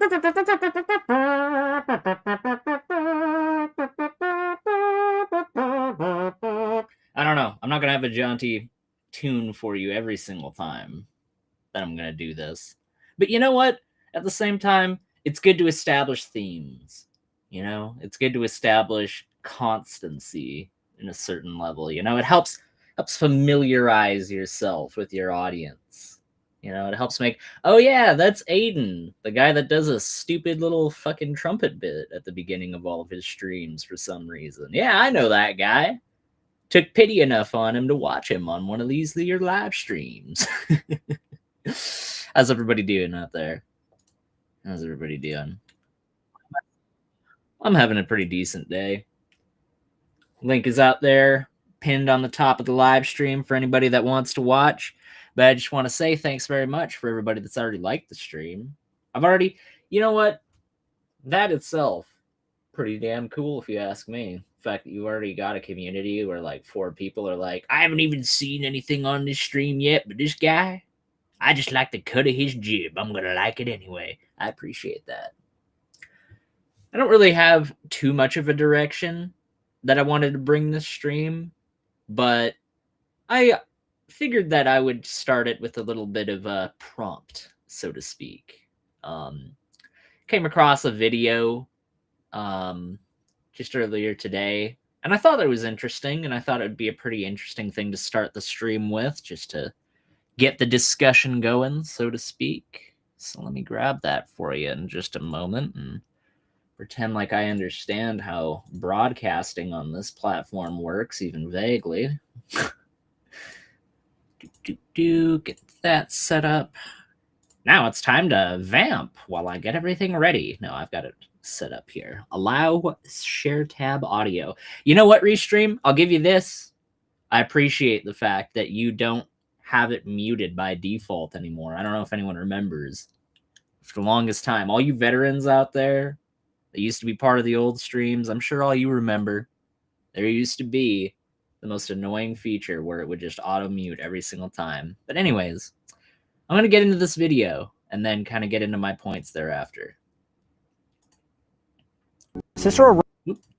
I don't know. I'm not going to have a jaunty tune for you every single time that I'm going to do this. But you know what? At the same time, it's good to establish themes. You know, it's good to establish constancy in a certain level. You know, it helps familiarize yourself with your audience. You know, it helps make, oh yeah, that's Aiden, the guy that does a stupid little fucking trumpet bit at the beginning of all of his streams for some reason. Yeah, I know that guy. Took pity enough on him to watch him on one of these your live streams. How's everybody doing out there? How's everybody doing? I'm having a pretty decent day. Link is out there, pinned on the top of the live stream for anybody that wants to watch. But I just want to say thanks very much for everybody that's already liked the stream. You know what? That itself, pretty damn cool if you ask me. The fact that you already got a community where like 4 people are like, I haven't even seen anything on this stream yet, but this guy, I just like the cut of his jib. I'm going to like it anyway. I appreciate that. I don't really have too much of a direction that I wanted to bring this stream, but I figured that I would start it with a little bit of a prompt, so to speak. Came across a video just earlier today, and I thought it was interesting, and I thought it would be a pretty interesting thing to start the stream with, just to get the discussion going, so to speak. So let me grab that for you in just a moment and pretend like I understand how broadcasting on this platform works, even vaguely. Get that set up. Now it's time to vamp while I get everything ready. No, I've got it set up here. Allow share tab audio. You know what, Restream? I'll give you this. I appreciate the fact that you don't have it muted by default anymore. I don't know if anyone remembers. For the longest time, all you veterans out there that used to be part of the old streams, I'm sure all you remember, there used to be the most annoying feature where it would just auto mute every single time. But anyways, I'm going to get into this video and then kind of get into my points thereafter. Cicero,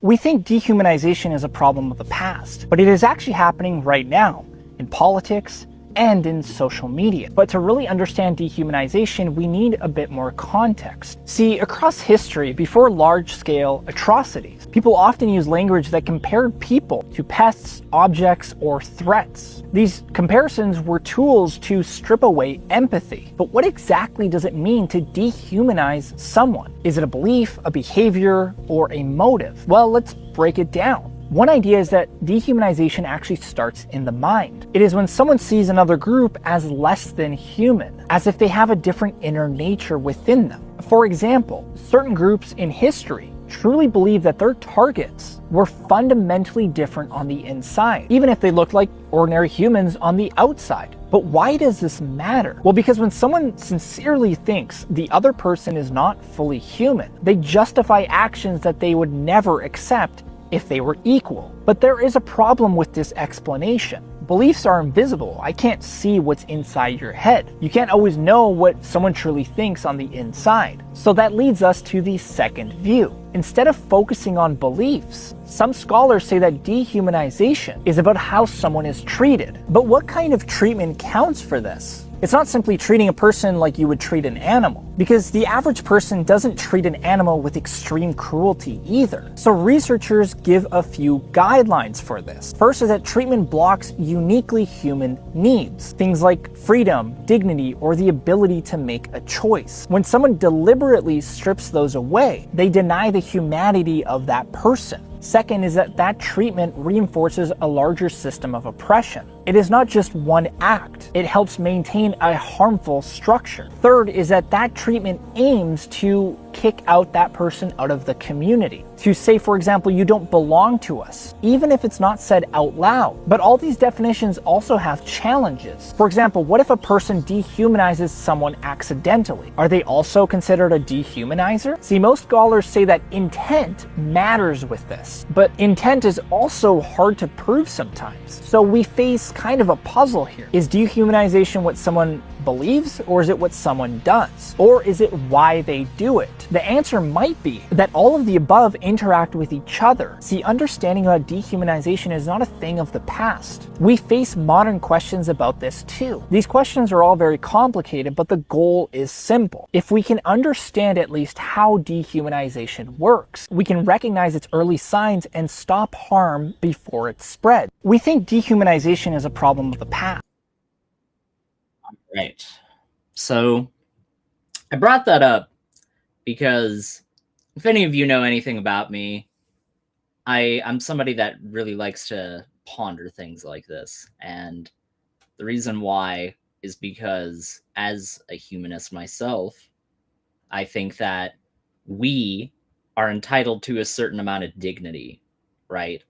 we think dehumanization is a problem of the past, but it is actually happening right now in politics and in social media. But to really understand dehumanization, we need a bit more context. See, across history, before large-scale atrocities, people often used language that compared people to pests, objects, or threats. These comparisons were tools to strip away empathy. But what exactly does it mean to dehumanize someone? Is it a belief, a behavior, or a motive? Well, let's break it down. One idea is that dehumanization actually starts in the mind. It is when someone sees another group as less than human, as if they have a different inner nature within them. For example, certain groups in history truly believe that their targets were fundamentally different on the inside, even if they looked like ordinary humans on the outside. But why does this matter? Well, because when someone sincerely thinks the other person is not fully human, they justify actions that they would never accept if they were equal. But there is a problem with this explanation. Beliefs are invisible. I can't see what's inside your head. You can't always know what someone truly thinks on the inside. So that leads us to the second view. Instead of focusing on beliefs, some scholars say that dehumanization is about how someone is treated. But what kind of treatment counts for this? It's not simply treating a person like you would treat an animal, because the average person doesn't treat an animal with extreme cruelty either. So researchers give a few guidelines for this. First is that treatment blocks uniquely human needs, things like freedom, dignity, or the ability to make a choice. When someone deliberately strips those away, they deny the humanity of that person. Second is that treatment reinforces a larger system of oppression. It is not just one act. It helps maintain a harmful structure. Third is that treatment aims to kick out that person out of the community. To say, for example, you don't belong to us, even if it's not said out loud. But all these definitions also have challenges. For example, what if a person dehumanizes someone accidentally? Are they also considered a dehumanizer? See, most scholars say that intent matters with this, but intent is also hard to prove sometimes. So we face kind of a puzzle here. Is dehumanization what someone believes, or is it what someone does? Or is it why they do it? The answer might be that all of the above interact with each other. See, understanding about dehumanization is not a thing of the past. We face modern questions about this too. These questions are all very complicated, but the goal is simple. If we can understand at least how dehumanization works, we can recognize its early signs and stop harm before it spreads. We think dehumanization is a problem of the past. Right. So I brought that up because if any of you know anything about me, I'm somebody that really likes to ponder things like this. And the reason why is because as a humanist myself, I think that we are entitled to a certain amount of dignity, right?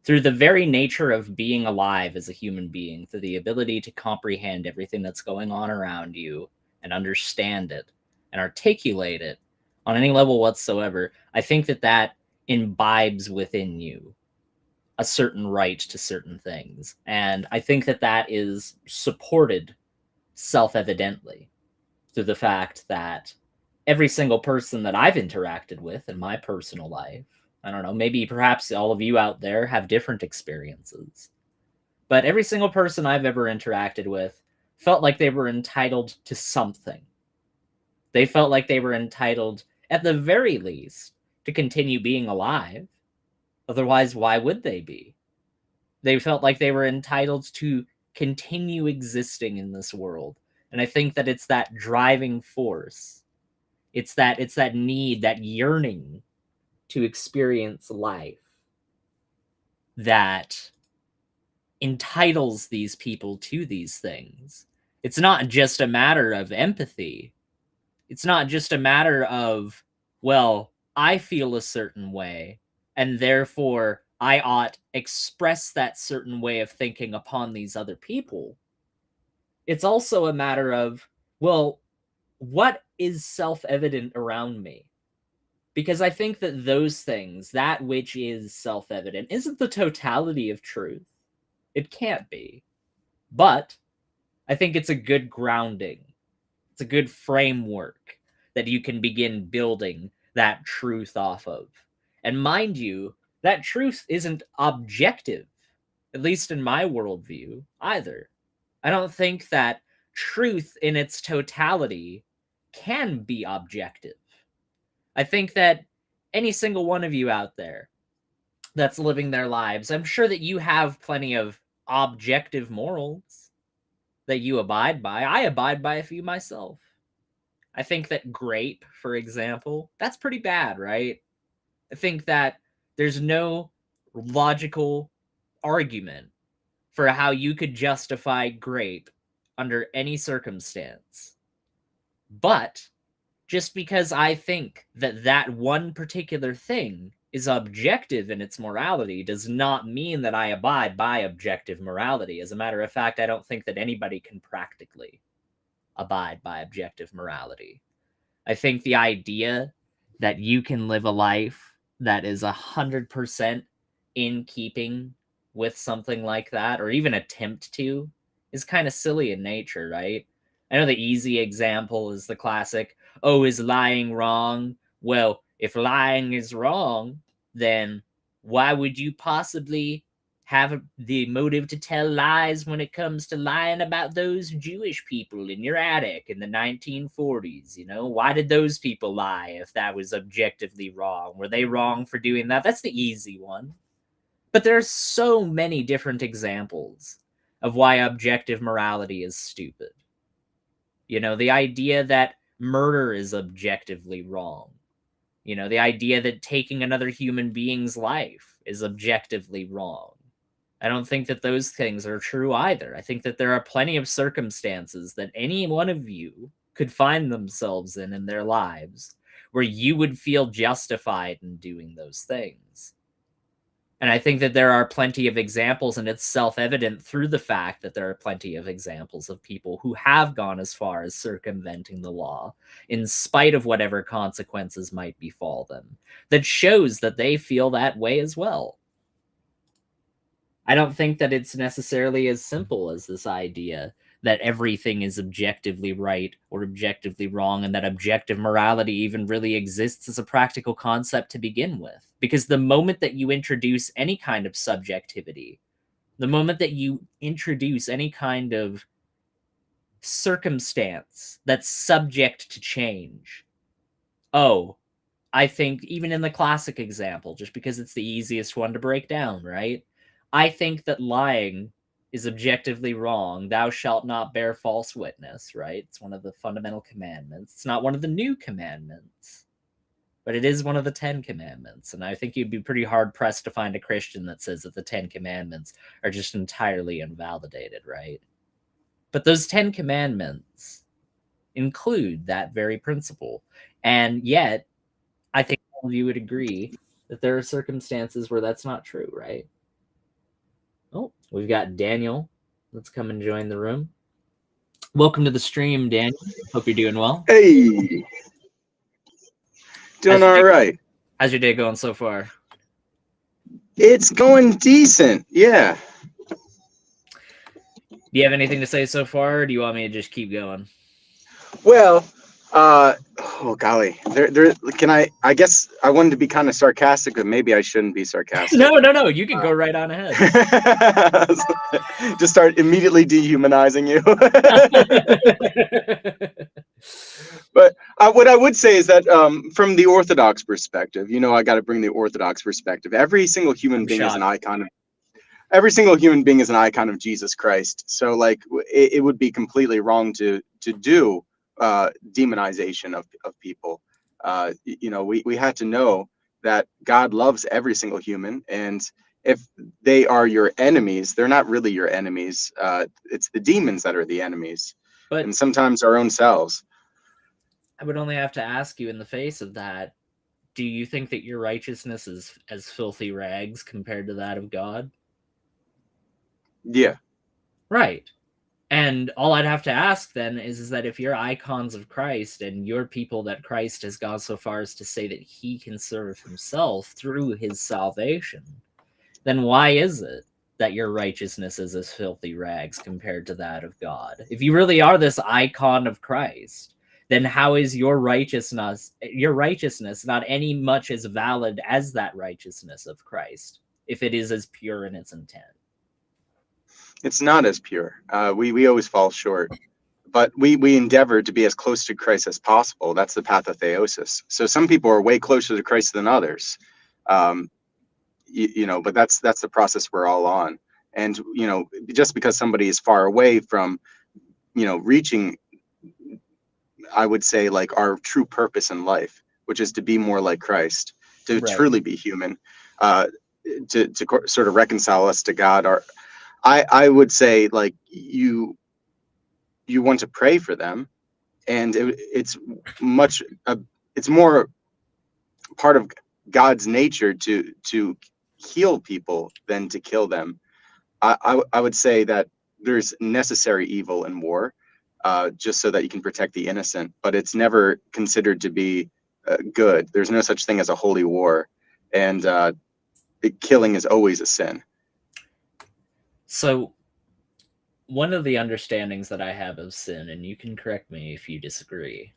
Through the very nature of being alive as a human being, through the ability to comprehend everything that's going on around you and understand it and articulate it on any level whatsoever, I think that that imbibes within you a certain right to certain things. And I think that that is supported self-evidently through the fact that every single person that I've interacted with in my personal life, I don't know, maybe perhaps all of you out there have different experiences, but every single person I've ever interacted with felt like they were entitled to something. They felt like they were entitled, at the very least, to continue being alive. Otherwise, why would they be? They felt like they were entitled to continue existing in this world. And I think that it's that driving force. It's that need, that yearning to experience life that entitles these people to these things. It's not just a matter of empathy. It's not just a matter of, well, I feel a certain way, and therefore I ought express that certain way of thinking upon these other people. It's also a matter of, well, what is self-evident around me? Because I think that those things, that which is self-evident, isn't the totality of truth. It can't be. But I think it's a good grounding. It's a good framework that you can begin building that truth off of. And mind you, that truth isn't objective, at least in my worldview, either. I don't think that truth in its totality can be objective. I think that any single one of you out there that's living their lives, I'm sure that you have plenty of objective morals that you abide by. I abide by a few myself. I think that grape, for example, that's pretty bad, right? I think that there's no logical argument for how you could justify grape under any circumstance. But just because I think that that one particular thing is objective in its morality does not mean that I abide by objective morality. As a matter of fact, I don't think that anybody can practically abide by objective morality. I think the idea that you can live a life that is 100% in keeping with something like that, or even attempt to, is kind of silly in nature, right? I know the easy example is the classic, oh, is lying wrong? Well, if lying is wrong, then why would you possibly have the motive to tell lies when it comes to lying about those Jewish people in your attic in the 1940s? You know, why did those people lie if that was objectively wrong? Were they wrong for doing that? That's the easy one. But there's so many different examples of why objective morality is stupid. You know, the idea that murder is objectively wrong. You know, the idea that taking another human being's life is objectively wrong. I don't think that those things are true either. I think that there are plenty of circumstances that any one of you could find themselves in their lives where you would feel justified in doing those things. And I think that there are plenty of examples, and it's self-evident through the fact that there are plenty of examples of people who have gone as far as circumventing the law, in spite of whatever consequences might befall them, that shows that they feel that way as well. I don't think that it's necessarily as simple as this idea that everything is objectively right or objectively wrong, and that objective morality even really exists as a practical concept to begin with. Because the moment that you introduce any kind of subjectivity, the moment that you introduce any kind of circumstance that's subject to change, I think even in the classic example, just because it's the easiest one to break down, right? I think that lying is objectively wrong. Thou shalt not bear false witness, right? It's one of the fundamental commandments. It's not one of the new commandments, but it is one of the 10 commandments. And I think you'd be pretty hard pressed to find a Christian that says that the 10 commandments are just entirely invalidated, right? But those 10 commandments include that very principle. And yet, I think all of you would agree that there are circumstances where that's not true, right? Oh, we've got Daniel. Let's come and join the room. Welcome to the stream, Daniel. Hope you're doing well. Hey. Doing all right. How's your day going so far? It's going decent, yeah. Do you have anything to say so far, or do you want me to just keep going? Well, oh golly, I guess I wanted to be kind of sarcastic, but maybe I shouldn't be sarcastic. No, you can go right on ahead. Just start immediately dehumanizing you. But what I would say is that from the Orthodox perspective, I got to bring the Orthodox perspective. Every single human being is an icon of. Every single human being is an icon of Jesus Christ. So, like, it would be completely wrong to do demonization of people. We had to know that God loves every single human, and if they are your enemies, they're not really your enemies. It's the demons that are the enemies, and sometimes our own selves. I would only have to ask you, in the face of that, do you think that your righteousness is as filthy rags compared to that of God? Yeah. Right. And all I'd have to ask then is that if you're icons of Christ and you're people that Christ has gone so far as to say that he can serve himself through his salvation, then why is it that your righteousness is as filthy rags compared to that of God? If you really are this icon of Christ, then how is your righteousness not any much as valid as that righteousness of Christ, if it is as pure in its intent? It's not as pure. We always fall short, but we endeavor to be as close to Christ as possible. That's the path of theosis. So some people are way closer to Christ than others, but that's the process we're all on. And just because somebody is far away from reaching, I would say, like, our true purpose in life, which is to be more like Christ, to truly be human, to sort of reconcile us to God. I would say, like, you want to pray for them, and it's more part of God's nature to heal people than to kill them. I would say that there's necessary evil in war, just so that you can protect the innocent, but it's never considered to be good. There's no such thing as a holy war, and killing is always a sin. So one of the understandings that I have of sin, and you can correct me if you disagree,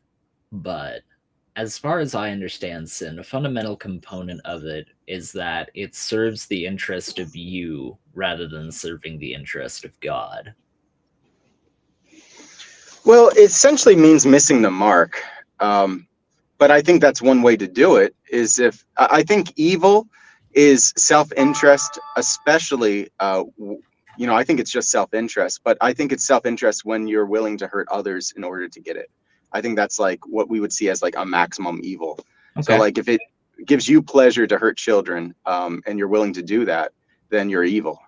but as far as I understand sin, a fundamental component of it is that it serves the interest of you rather than serving the interest of God. Well, it essentially means missing the mark. But I think that's one way to do it, is if I think evil is self-interest, especially I think it's just self-interest, but I think it's self-interest when you're willing to hurt others in order to get it. I think that's like what we would see as like a maximum evil. Okay. So like if it gives you pleasure to hurt children, and you're willing to do that, then you're evil.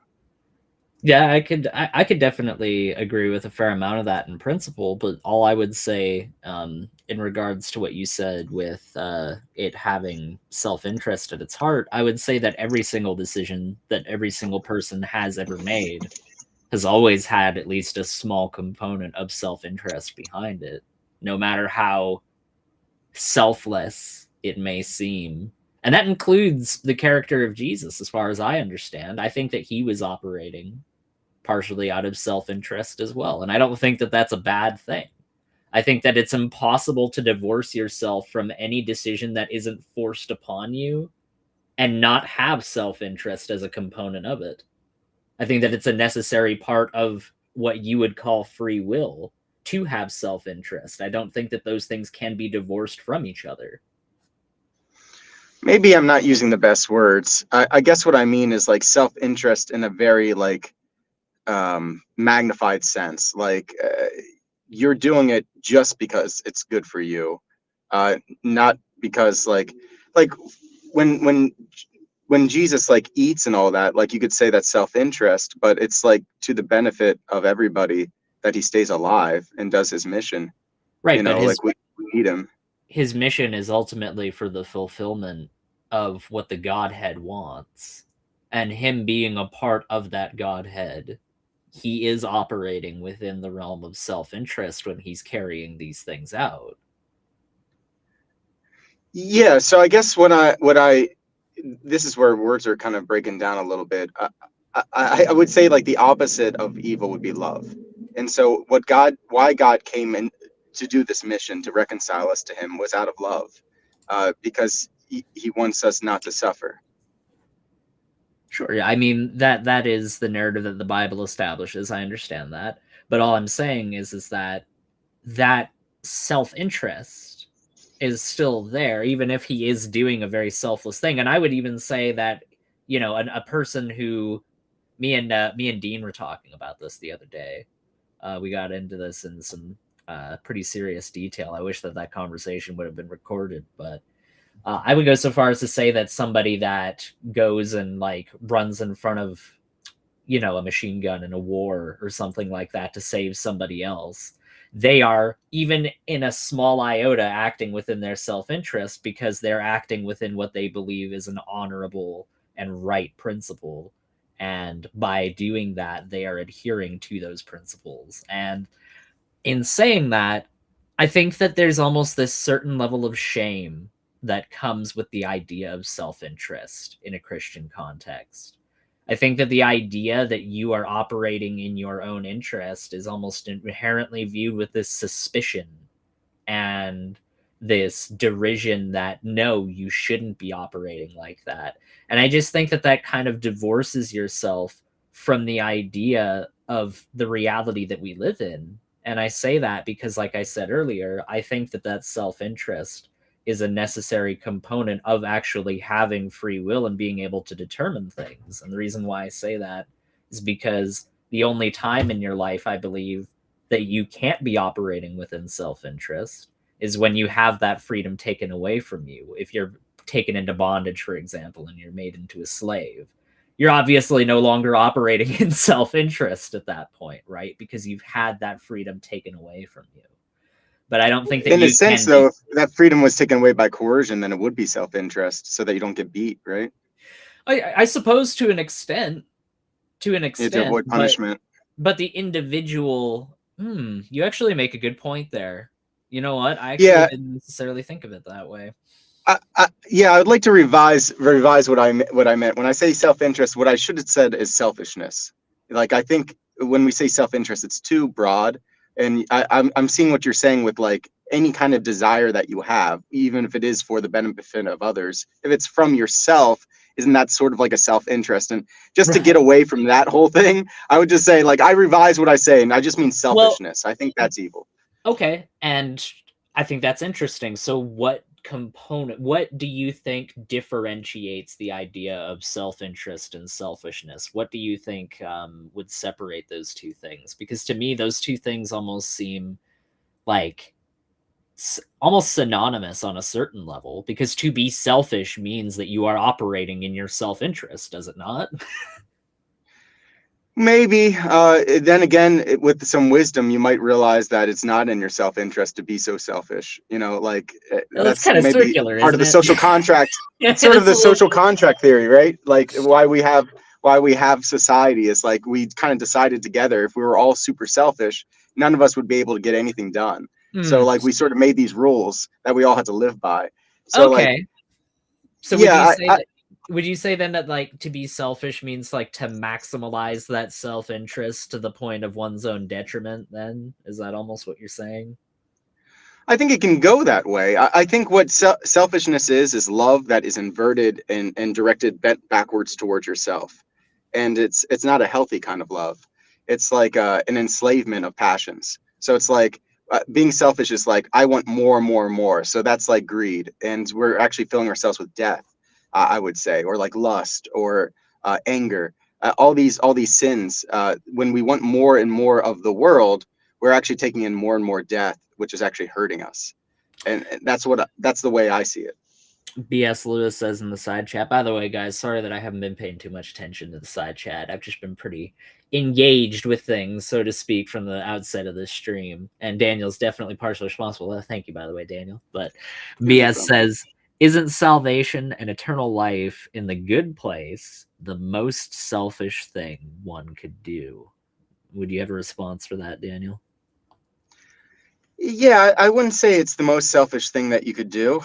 Yeah, I could definitely agree with a fair amount of that in principle, but all I would say in regards to what you said with it having self-interest at its heart, I would say that every single decision that every single person has ever made has always had at least a small component of self-interest behind it, no matter how selfless it may seem. And that includes the character of Jesus, as far as I understand. I think that he was operating partially out of self-interest as well. And I don't think that that's a bad thing. I think that it's impossible to divorce yourself from any decision that isn't forced upon you and not have self-interest as a component of it. I think that it's a necessary part of what you would call free will to have self-interest. I don't think that those things can be divorced from each other. Maybe I'm not using the best words. I guess what I mean is like self-interest in a very like magnified sense. Like you're doing it just because it's good for you, not because like when Jesus like eats and all that, like you could say that's self-interest, but it's like to the benefit of everybody that he stays alive and does his mission. Right, you know, like we need him. His mission is ultimately for the fulfillment of what the Godhead wants. And him being a part of that Godhead, he is operating within the realm of self-interest when he's carrying these things out. Yeah, so I guess this is where words are kind of breaking down a little bit. I would say like the opposite of evil would be love. And so why God came in to do this mission to reconcile us to him was out of love, because he wants us not to suffer. Sure, I mean that is the narrative that the Bible establishes. I understand that, but all I'm saying is that self-interest is still there, even if he is doing a very selfless thing. And I would even say that, you know, a person who me and Dean were talking about this the other day. We got into this in some pretty serious detail. I wish that conversation would have been recorded, but I would go so far as to say that somebody that goes and like runs in front of, you know, a machine gun in a war or something like that to save somebody else, they are, even in a small iota, acting within their self-interest because they're acting within what they believe is an honorable and right principle. And by doing that, they are adhering to those principles. And in saying that, I think that there's almost this certain level of shame that comes with the idea of self-interest in a Christian context. I think that the idea that you are operating in your own interest is almost inherently viewed with this suspicion and this derision that, no, you shouldn't be operating like that. And I just think that kind of divorces yourself from the idea of the reality that we live in. And I say that because, like I said earlier, I think that self-interest is a necessary component of actually having free will and being able to determine things. And the reason why I say that is because the only time in your life, I believe, that you can't be operating within self-interest is when you have that freedom taken away from you. If you're taken into bondage, for example, and you're made into a slave, you're obviously no longer operating in self-interest at that point, right? Because you've had that freedom taken away from you. But I don't think that in a sense, though, if that freedom was taken away by coercion, then it would be self-interest so that you don't get beat, right? I suppose to an extent, to avoid punishment. But the individual, you actually make a good point there. You know what? I actually didn't necessarily think of it that way. I would like to revise what I meant when I say self-interest. What I should have said is selfishness. Like, I think when we say self-interest, it's too broad, and I'm seeing what you're saying with like any kind of desire that you have, even if it is for the benefit of others. If it's from yourself, isn't that sort of like a self-interest? And just to get away from that whole thing, I would just say, like, I revise what I say, and I just mean selfishness. I think that's evil. Okay, and I think that's interesting. So what do you think differentiates the idea of self-interest and selfishness? What do you think would separate those two things? Because to me, those two things almost seem like almost synonymous on a certain level, because to be selfish means that you are operating in your self-interest, does it not? Maybe. Then again, with some wisdom, you might realize that it's not in your self-interest to be so selfish. You know, like that's kind of circular, part of the social contract. Sort of the social contract theory, right? Like why we have society is like we kind of decided together. If we were all super selfish, none of us would be able to get anything done. So like we sort of made these rules that we all had to live by. So okay. like, so yeah, would you say then that like to be selfish means like to maximize that self-interest to the point of one's own detriment? Then is that almost what you're saying? I think it can go that way. I think what selfishness is love that is inverted and directed bent backwards towards yourself, and it's not a healthy kind of love. It's like an enslavement of passions. So it's like being selfish is like I want more, more, more. So that's like greed, and we're actually filling ourselves with death. I would say, or like lust or anger. All these sins. When we want more and more of the world, we're actually taking in more and more death, which is actually hurting us. And that's the way I see it. BS Lewis says in the side chat, by the way, guys, sorry that I haven't been paying too much attention to the side chat. I've just been pretty engaged with things, so to speak, from the outset of this stream. And Daniel's definitely partially responsible. Thank you, by the way, Daniel. But BS says, isn't salvation and eternal life in the good place the most selfish thing one could do? Would you have a response for that, Daniel? Yeah, I wouldn't say it's the most selfish thing that you could do.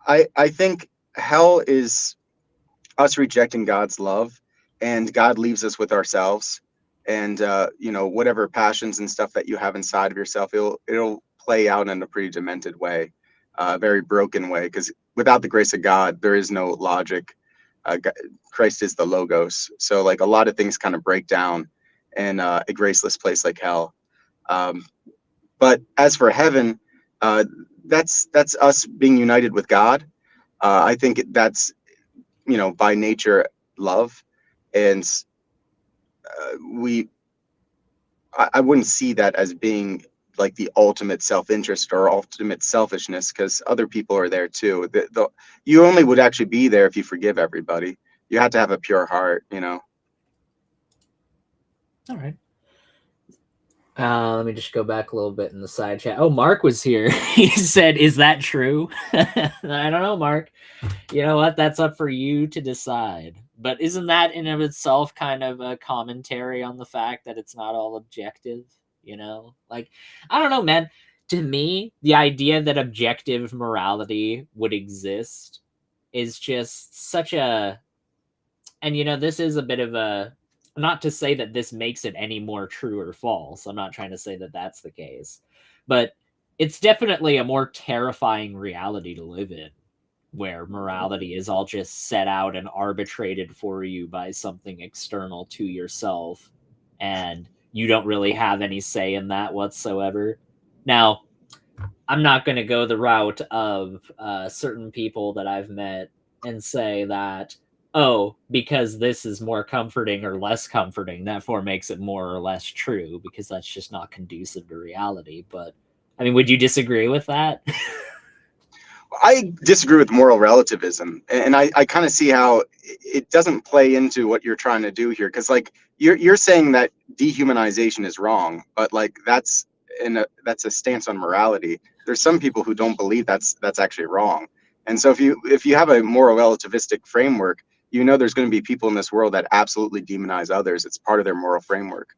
I think hell is us rejecting God's love, and God leaves us with ourselves. And whatever passions and stuff that you have inside of yourself, it'll play out in a pretty demented way, a very broken way. Because without the grace of God, there is no logic. Christ is the logos, so like a lot of things kind of break down in a graceless place like hell. But as for heaven, that's us being united with God. I think that's by nature love, and I wouldn't see that as being like the ultimate self-interest or ultimate selfishness, because other people are there too. You only would actually be there if you forgive everybody. You have to have a pure heart, All right. Let me just go back a little bit in the side chat. Oh, Mark was here. He said, is that true? I don't know, Mark. You know what? That's up for you to decide. But isn't that in of itself kind of a commentary on the fact that it's not all objective? Like, I don't know, man. To me, the idea that objective morality would exist is just such a... And, this is a bit of a... Not to say that this makes it any more true or false. I'm not trying to say that that's the case. But it's definitely a more terrifying reality to live in, where morality is all just set out and arbitrated for you by something external to yourself, and you don't really have any say in that whatsoever. Now, I'm not going to go the route of certain people that I've met and say that, oh, because this is more comforting or less comforting, therefore makes it more or less true, because that's just not conducive to reality. But, I mean, would you disagree with that? I disagree with moral relativism, and I kind of see how it doesn't play into what you're trying to do here, because like you're saying that dehumanization is wrong, but like that's a stance on morality. There's some people who don't believe that's actually wrong, and so if you have a moral relativistic framework, there's going to be people in this world that absolutely demonize others. It's part of their moral framework.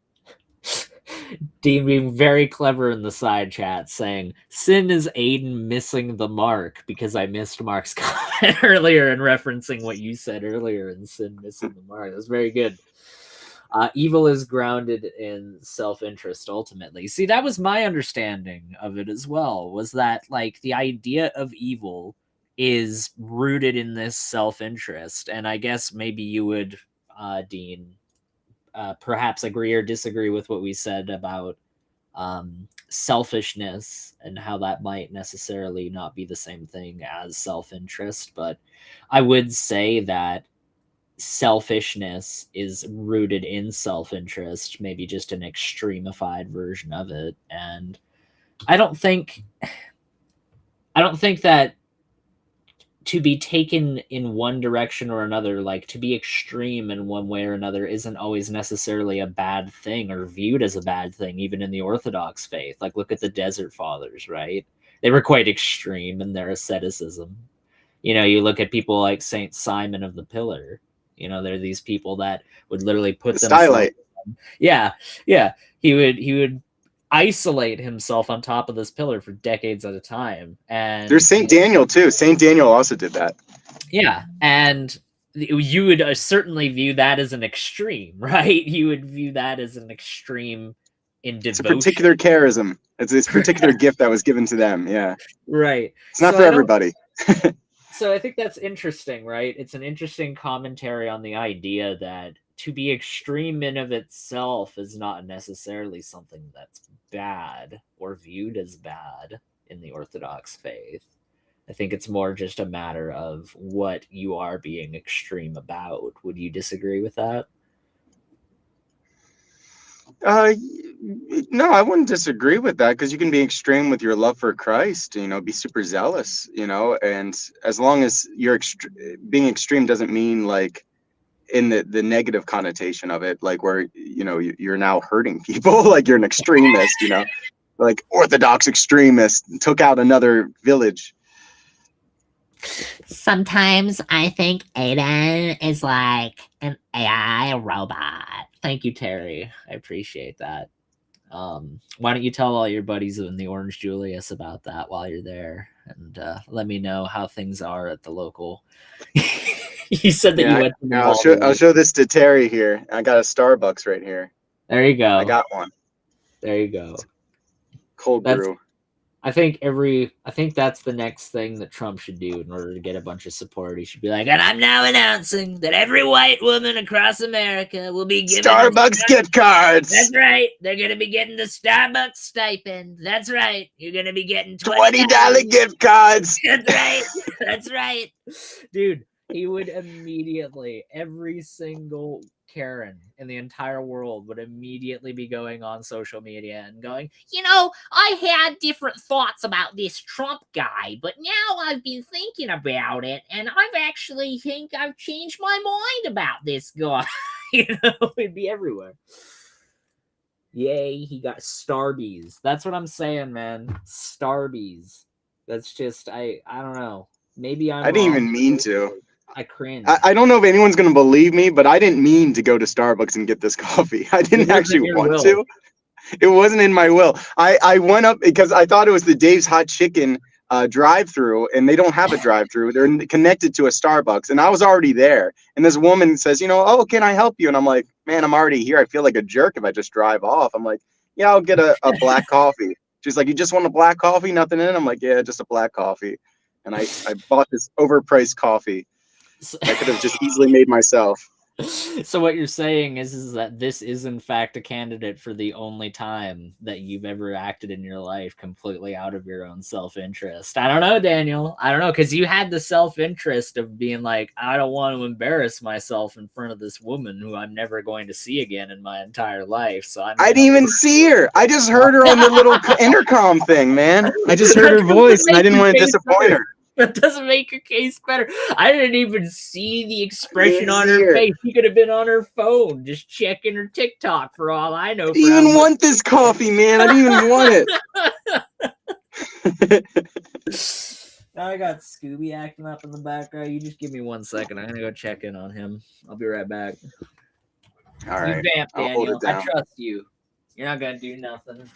Dean being very clever in the side chat saying, sin is Aiden missing the mark, because I missed Mark's comment earlier and referencing what you said earlier in sin missing the mark. That was very good. Evil is grounded in self-interest ultimately. See, that was my understanding of it as well, was that like the idea of evil is rooted in this self-interest. And I guess maybe you would, Dean, perhaps agree or disagree with what we said about selfishness and how that might necessarily not be the same thing as self-interest. But I would say that selfishness is rooted in self-interest, maybe just an extremified version of it. And I don't think that to be taken in one direction or another, like to be extreme in one way or another, isn't always necessarily a bad thing or viewed as a bad thing, even in the Orthodox faith. Like, look at the Desert Fathers, right? They were quite extreme in their asceticism. You look at people like Saint Simon of the Pillar. They're these people that would literally put them... Stylite. Yeah. He would isolate himself on top of this pillar for decades at a time. And there's Saint Daniel too. Saint Daniel also did that. yeah, and you would certainly view that as an extreme, right? You would view that as an extreme in It's a devotion. particular charism. It's this particular gift that was given to them. Yeah, Right. it's not So for I don't- everybody. So I think that's interesting, right? It's an interesting commentary on the idea that to be extreme in of itself is not necessarily something that's bad or viewed as bad in the Orthodox faith. I think it's more just a matter of what you are being extreme about. Would you disagree with that? No, I wouldn't disagree with that, because you can be extreme with your love for Christ, be super zealous, and as long as you're being extreme doesn't mean like in the negative connotation of it, like where, you're now hurting people, like you're an extremist, like Orthodox extremist took out another village. Sometimes I think Aiden is like an AI robot. Thank you, Terry. I appreciate that. Why don't you tell all your buddies in the Orange Julius about that while you're there, and let me know how things are at the local. You said that you went to the Yeah, mall. I'll show this to Terry here. I got a Starbucks right here. There you go. I got one. There you go. Cold brew. I think that's the next thing that Trump should do in order to get a bunch of support. He should be like, and I'm now announcing that every white woman across America will be given Starbucks gift cards. That's right. They're going to be getting the Starbucks stipend. That's right. You're going to be getting $20 gift cards. That's right. That's right. Dude, he would immediately, every single Karen in the entire world would immediately be going on social media and going, I had different thoughts about this Trump guy, but now I've been thinking about it, and I've changed my mind about this guy. It'd be everywhere. Yay, he got Starbies. That's what I'm saying, man. Starbies. That's just, I don't know. Maybe I didn't even mean to. I cringe. I don't know if anyone's going to believe me, but I didn't mean to go to Starbucks and get this coffee. I didn't actually want to. It wasn't in my will. I went up because I thought it was the Dave's Hot Chicken drive-through, and they don't have a drive-through. They're connected to a Starbucks, and I was already there. And this woman says, oh, can I help you? And I'm like, man, I'm already here. I feel like a jerk if I just drive off. I'm like, yeah, I'll get a black coffee. She's like, you just want a black coffee? Nothing in it? I'm like, yeah, just a black coffee. And I bought this overpriced coffee. I could have just easily made myself. So what you're saying is that this is in fact a candidate for the only time that you've ever acted in your life completely out of your own self-interest. I don't know, Daniel. I don't know, because you had the self-interest of being like, I don't want to embarrass myself in front of this woman who I'm never going to see again in my entire life. So I didn't even see her. I just heard her on the little intercom thing, man. I just heard her voice, and I didn't want to disappoint her. That doesn't make your case better. I didn't even see the expression on her face. She could have been on her phone, just checking her TikTok for all I know. I didn't even want this coffee, man. I didn't even want it. Now I got Scooby acting up in the background. You just give me 1 second. I'm going to go check in on him. I'll be right back. All right. You vamp, Daniel. I trust you. You're not going to do nothing.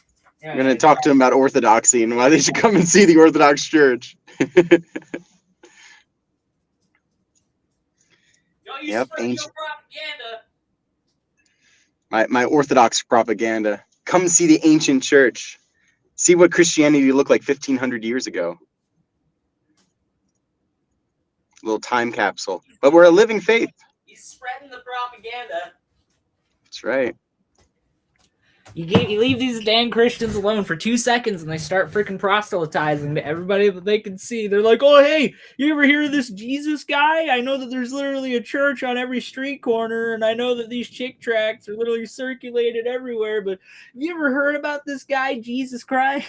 I'm going to talk to him about orthodoxy and why they should come and see the Orthodox Church. Yep, ancient propaganda. My Orthodox propaganda. Come see the ancient church. See what Christianity looked like 1,500 years ago. A little time capsule. But we're a living faith. He's spreading the propaganda. That's right. You leave these damn Christians alone for 2 seconds and they start freaking proselytizing to everybody that they can see. They're like, oh, hey, you ever hear of this Jesus guy? I know that there's literally a church on every street corner, and I know that these chick tracts are literally circulated everywhere, but have you ever heard about this guy, Jesus Christ?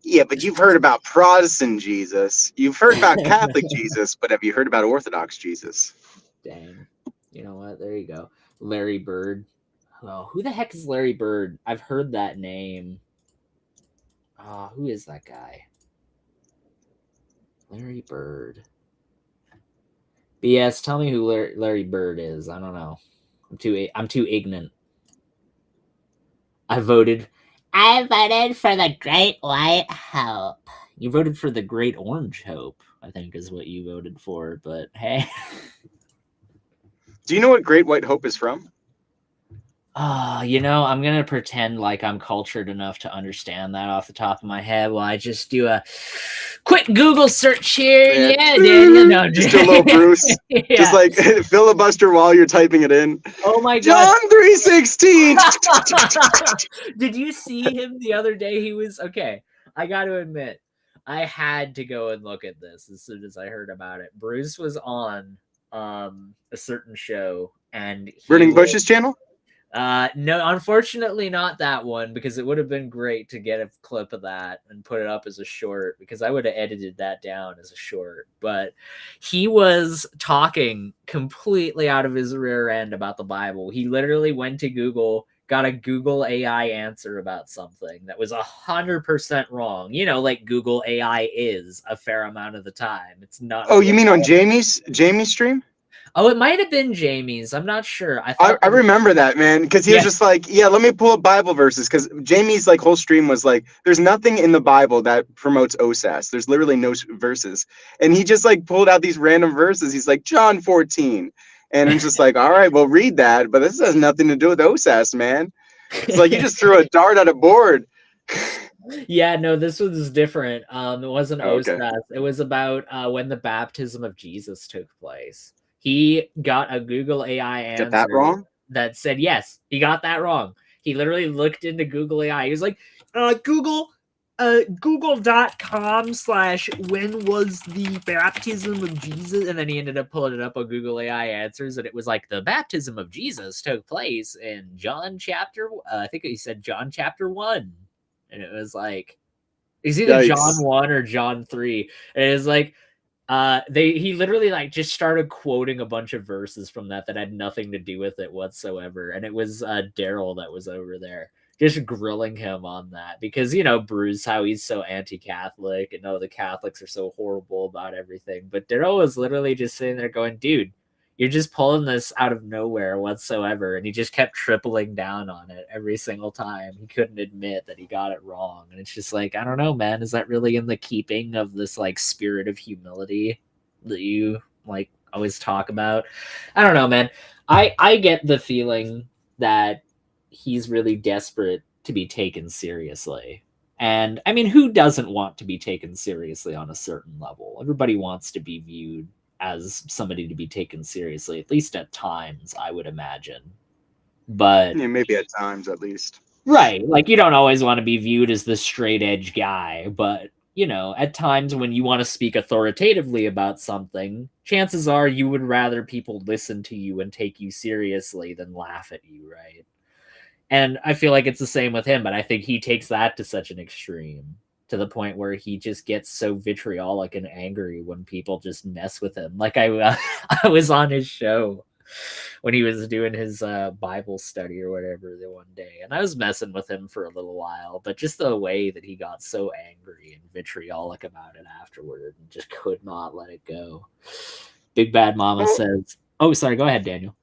Yeah, but you've heard about Protestant Jesus. You've heard about Catholic Jesus, but have you heard about Orthodox Jesus? Dang. You know what? There you go. Larry Bird. Oh, who the heck is Larry Bird? I've heard that name. Who is that guy? Larry Bird. BS, tell me who Larry Bird is. I don't know. I'm too ignorant. I voted I voted for the Great White Hope. You voted for the Great Orange Hope, I think is what you voted for, but hey. Do you know what Great White Hope is from? I'm going to pretend like I'm cultured enough to understand that off the top of my head while I just do a quick Google search here. Yeah, Daniel. No, just a little Bruce. Yeah. Just like filibuster while you're typing it in. Oh my John God. 3:16. Did you see him the other day? He was okay. I got to admit, I had to go and look at this as soon as I heard about it. Bruce was on a certain show, and Burning Bush's channel? No, unfortunately not that one, because it would have been great to get a clip of that and put it up as a short, because I would have edited that down as a short. But he was talking completely out of his rear end about the Bible. He literally went to Google, got a Google AI answer about something that was 100% wrong. Like Google AI is a fair amount of the time. It's not. Oh, you mean on Jamie's stream? Oh, it might have been Jamie's. I'm not sure. I remember that, man, because he was just like, yeah, let me pull up Bible verses, because Jamie's like whole stream was like, there's nothing in the Bible that promotes OSAS. There's literally no verses. And he just like pulled out these random verses. He's like, John 14. And I'm just like, all right, well, read that. But this has nothing to do with OSAS, man. It's like you just threw a dart at a board. Yeah, no, this was different. It wasn't Okay. OSAS. It was about when the baptism of Jesus took place. He got a Google AI answer Get that wrong? that said, yes, he got that wrong. He literally looked into Google AI. He was like, google.com/when was the baptism of Jesus? And then he ended up pulling it up on Google AI answers, and it was like, the baptism of Jesus took place in John chapter, I think he said John chapter 1. And it was like, it's either Yikes. John 1 or John 3. And it was like, he literally like just started quoting a bunch of verses from that had nothing to do with it whatsoever. And it was Daryl that was over there just grilling him on that, because Bruce, how he's so anti-Catholic and the Catholics are so horrible about everything. But Daryl was literally just sitting there going, dude, you're just pulling this out of nowhere whatsoever. And he just kept tripling down on it every single time. He couldn't admit that he got it wrong. And it's just like, I don't know, man. Is that really in the keeping of this like spirit of humility that you like always talk about? I don't know, man. I get the feeling that he's really desperate to be taken seriously. And I mean, who doesn't want to be taken seriously on a certain level? Everybody wants to be viewed as somebody to be taken seriously, at least at times, I would imagine. But yeah, maybe at times at least. Right. Like you don't always want to be viewed as the straight edge guy, but at times when you want to speak authoritatively about something, chances are you would rather people listen to you and take you seriously than laugh at you, right? And I feel like it's the same with him, but I think he takes that to such an extreme, to the point where he just gets so vitriolic and angry when people just mess with him. Like I was on his show when he was doing his Bible study or whatever the one day, and I was messing with him for a little while, but just the way that he got so angry and vitriolic about it afterward and just could not let it go. Big Bad Mama says, oh, sorry, go ahead, Daniel.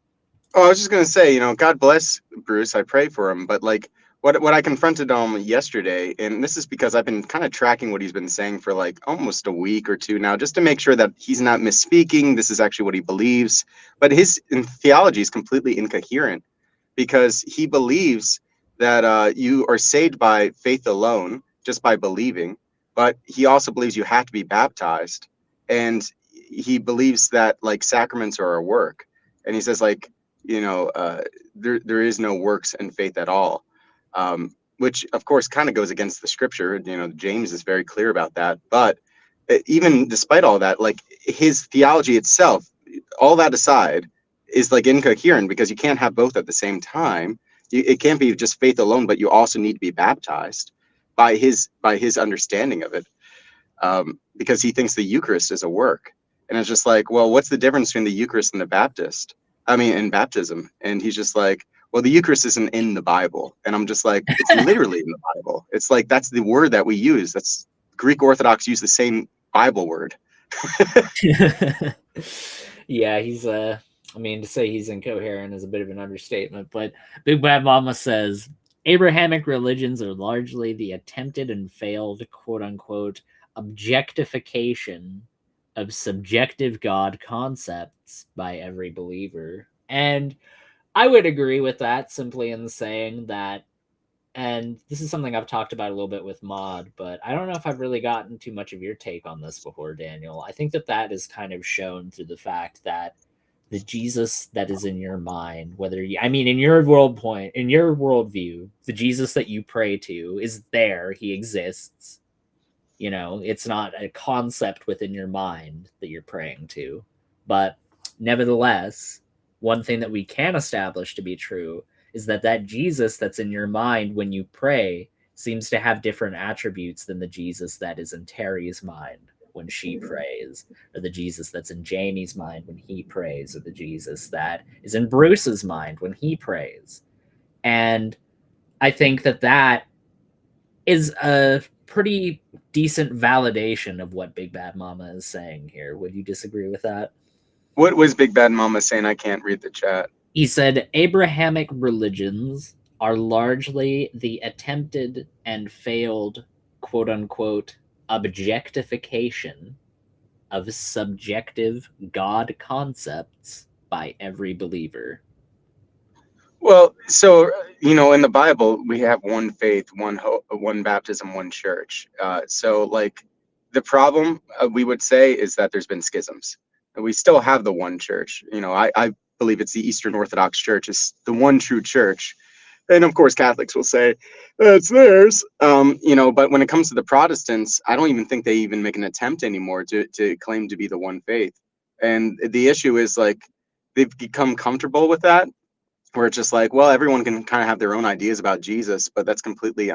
Oh, I was just gonna say, God bless Bruce. I pray for him. But like what I confronted him yesterday, and this is because I've been kind of tracking what he's been saying for like almost a week or two now, just to make sure that he's not misspeaking. This is actually what he believes. But his theology is completely incoherent, because he believes that you are saved by faith alone, just by believing. But he also believes you have to be baptized, and he believes that like sacraments are a work. And he says like, there is no works in faith at all, which of course kind of goes against the scripture. James is very clear about that. But even despite all that, like his theology itself, all that aside, is like incoherent, because you can't have both at the same time. It can't be just faith alone, but you also need to be baptized by his understanding of it, because he thinks the Eucharist is a work. And it's just like, well, what's the difference between the Eucharist and in baptism? And he's just like, well, the Eucharist isn't in the Bible. And I'm just like, it's literally in the Bible. It's like, that's the word that we use. That's Greek Orthodox use the same Bible word. Yeah, he's to say he's incoherent is a bit of an understatement, but Big Bad Mama says, Abrahamic religions are largely the attempted and failed, quote unquote, objectification of subjective God concepts by every believer. And I would agree with that, simply in saying that, and this is something I've talked about a little bit with Maud, but I don't know if I've really gotten too much of your take on this before, Daniel. I think that is kind of shown through the fact that the Jesus that is in your mind, whether you, I mean, in your worldview, the Jesus that you pray to is there. He exists. You know, it's not a concept within your mind that you're praying to. But nevertheless, one thing that we can establish to be true is that Jesus that's in your mind when you pray seems to have different attributes than the Jesus that is in Terry's mind when she prays, or the Jesus that's in Jamie's mind when he prays, or the Jesus that is in Bruce's mind when he prays. And I think that is a pretty decent validation of what Big Bad Mama is saying here. Would you disagree with that? What was Big Bad Mama saying? I can't read the chat. He said Abrahamic religions are largely the attempted and failed, quote unquote, objectification of subjective God concepts by every believer. Well, so, you know, in the Bible, we have one faith, one hope, one baptism, one church. So, like, the problem we would say is that there's been schisms. And we still have the one church. You know, I believe it's the Eastern Orthodox Church is the one true church. And of course, Catholics will say it's theirs. You know, but when it comes to the Protestants, I don't even think they even make an attempt anymore to claim to be the one faith. And the issue is, like, they've become comfortable with that, where it's just like, well, everyone can kind of have their own ideas about Jesus, but that's completely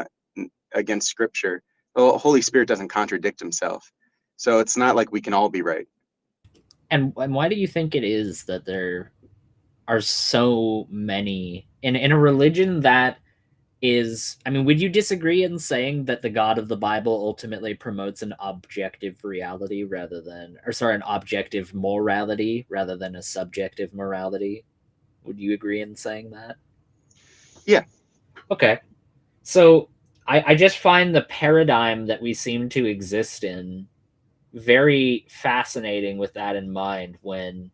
against Scripture. The Holy Spirit doesn't contradict himself. So it's not like we can all be right. And why do you think it is that there are so many in a religion that is, I mean, would you disagree in saying that the God of the Bible ultimately promotes an objective reality rather than, or sorry, an objective morality rather than a subjective morality? Would you agree in saying that? Yeah. Okay. So I just find the paradigm that we seem to exist in very fascinating with that in mind, when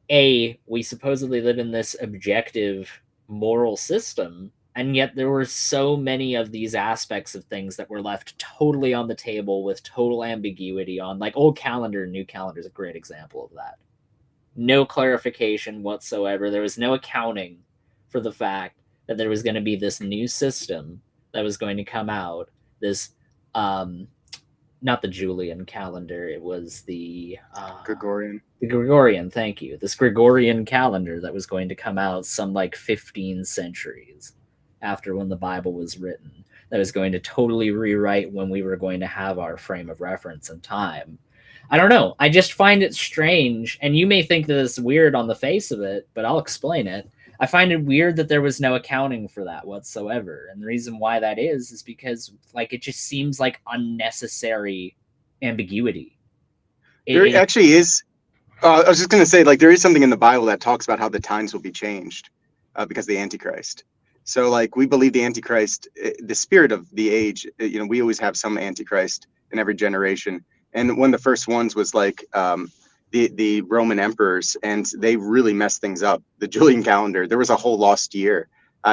we supposedly live in this objective moral system, and yet there were so many of these aspects of things that were left totally on the table with total ambiguity on, like old calendar and new calendar is a great example of that. No clarification whatsoever. There was no accounting for the fact that there was going to be this new system that was going to come out, this not the Julian calendar, it was the Gregorian. The Gregorian, thank you. This Gregorian calendar that was going to come out some like 15 centuries after when the Bible was written, that was going to totally rewrite when we were going to have our frame of reference and time. I don't know. I just find it strange, and you may think that it's weird on the face of it, but I'll explain it. I find it weird that there was no accounting for that whatsoever. And the reason why that is because, like, it just seems like unnecessary ambiguity. There actually is. I was just going to say, like, there is something in the Bible that talks about how the times will be changed because of the Antichrist. So, like, we believe the Antichrist, the spirit of the age, you know, we always have some Antichrist in every generation. And one of the first ones was like the Roman emperors, and they really messed things up. The Julian calendar, there was a whole lost year.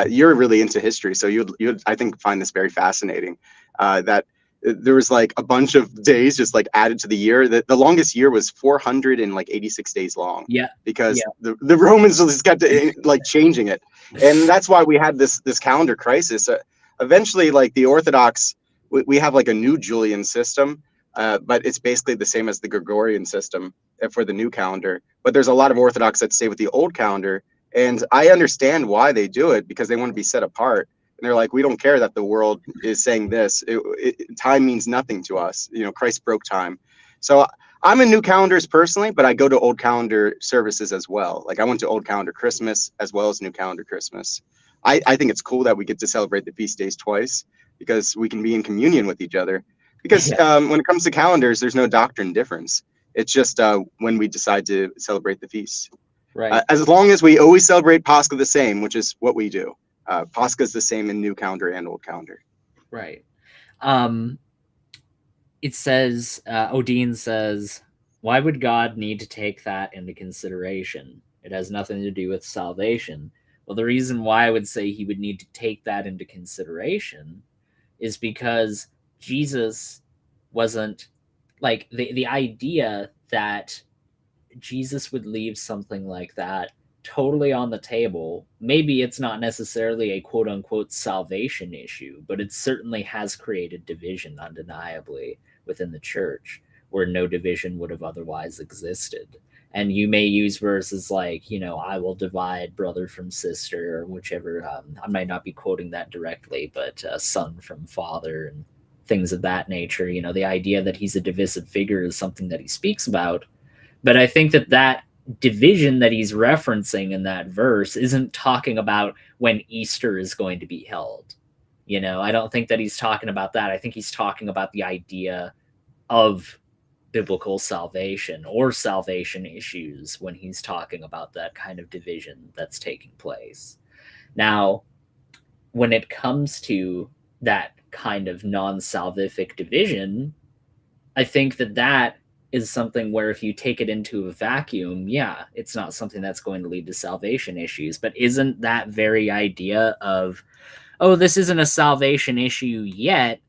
You're really into history, so you'd I think find this very fascinating. That there was like a bunch of days just like added to the year. The longest year was 486 days long. Yeah, because the Romans just got to like changing it, and that's why we had this calendar crisis. Eventually, like the Orthodox, we have like a new Julian system. But it's basically the same as the Gregorian system for the new calendar. But there's a lot of Orthodox that stay with the old calendar. And I understand why they do it, because they want to be set apart. And they're like, we don't care that the world is saying this. Time means nothing to us. You know, Christ broke time. So I'm in new calendars personally, but I go to old calendar services as well. Like I went to old calendar Christmas as well as new calendar Christmas. I think it's cool that we get to celebrate the feast days twice, because we can be in communion with each other. Because when it comes to calendars, there's no doctrine difference. It's just when we decide to celebrate the feasts. Right. As long as we always celebrate Pascha the same, which is what we do. Pascha's the same in New Calendar and Old Calendar. Right. It says, Odin says, why would God need to take that into consideration? It has nothing to do with salvation. Well, the reason why I would say he would need to take that into consideration is because Jesus wasn't, like, the idea that Jesus would leave something like that totally on the table. Maybe it's not necessarily a quote unquote salvation issue, but it certainly has created division undeniably within the church where no division would have otherwise existed. And you may use verses like, you know, I will divide brother from sister, or whichever. I might not be quoting that directly, but son from father and things of that nature. You know, the idea that he's a divisive figure is something that he speaks about. But I think that that division that he's referencing in that verse isn't talking about when Easter is going to be held. You know, I don't think that he's talking about that. I think he's talking about the idea of biblical salvation or salvation issues when he's talking about that kind of division that's taking place. Now, when it comes to that kind of non-salvific division, I think that that is something where if you take it into a vacuum, yeah, it's not something that's going to lead to salvation issues. But isn't that very idea of, oh, this isn't a salvation issue yet,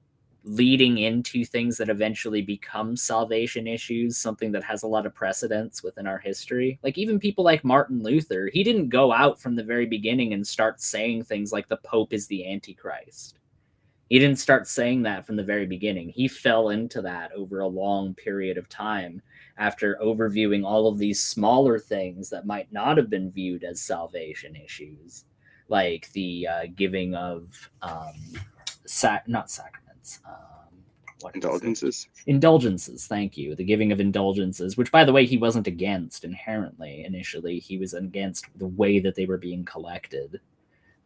leading into things that eventually become salvation issues, something that has a lot of precedence within our history? Like even people like Martin Luther, he didn't go out from the very beginning and start saying things like the Pope is the Antichrist. He didn't start saying that from the very beginning. He fell into that over a long period of time after overviewing all of these smaller things that might not have been viewed as salvation issues, like the giving of not sacraments. Indulgences. Indulgences, thank you. The giving of indulgences, which, by the way, he wasn't against inherently initially. He was against the way that they were being collected.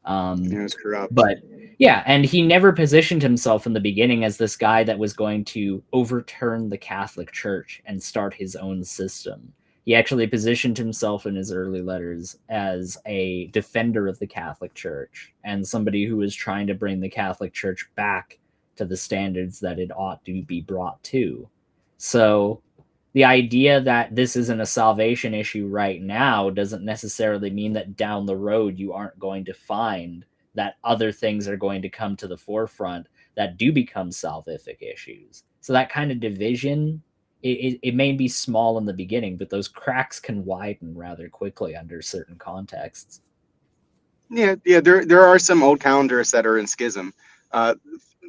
It was corrupt. But yeah, and he never positioned himself in the beginning as this guy that was going to overturn the Catholic Church and start his own system. He actually positioned himself in his early letters as a defender of the Catholic Church and somebody who was trying to bring the Catholic Church back to the standards that it ought to be brought to. So the idea that this isn't a salvation issue right now doesn't necessarily mean that down the road you aren't going to find that other things are going to come to the forefront that do become salvific issues. So that kind of division, it may be small in the beginning, but those cracks can widen rather quickly under certain contexts. Yeah, there are some old calendars that are in schism.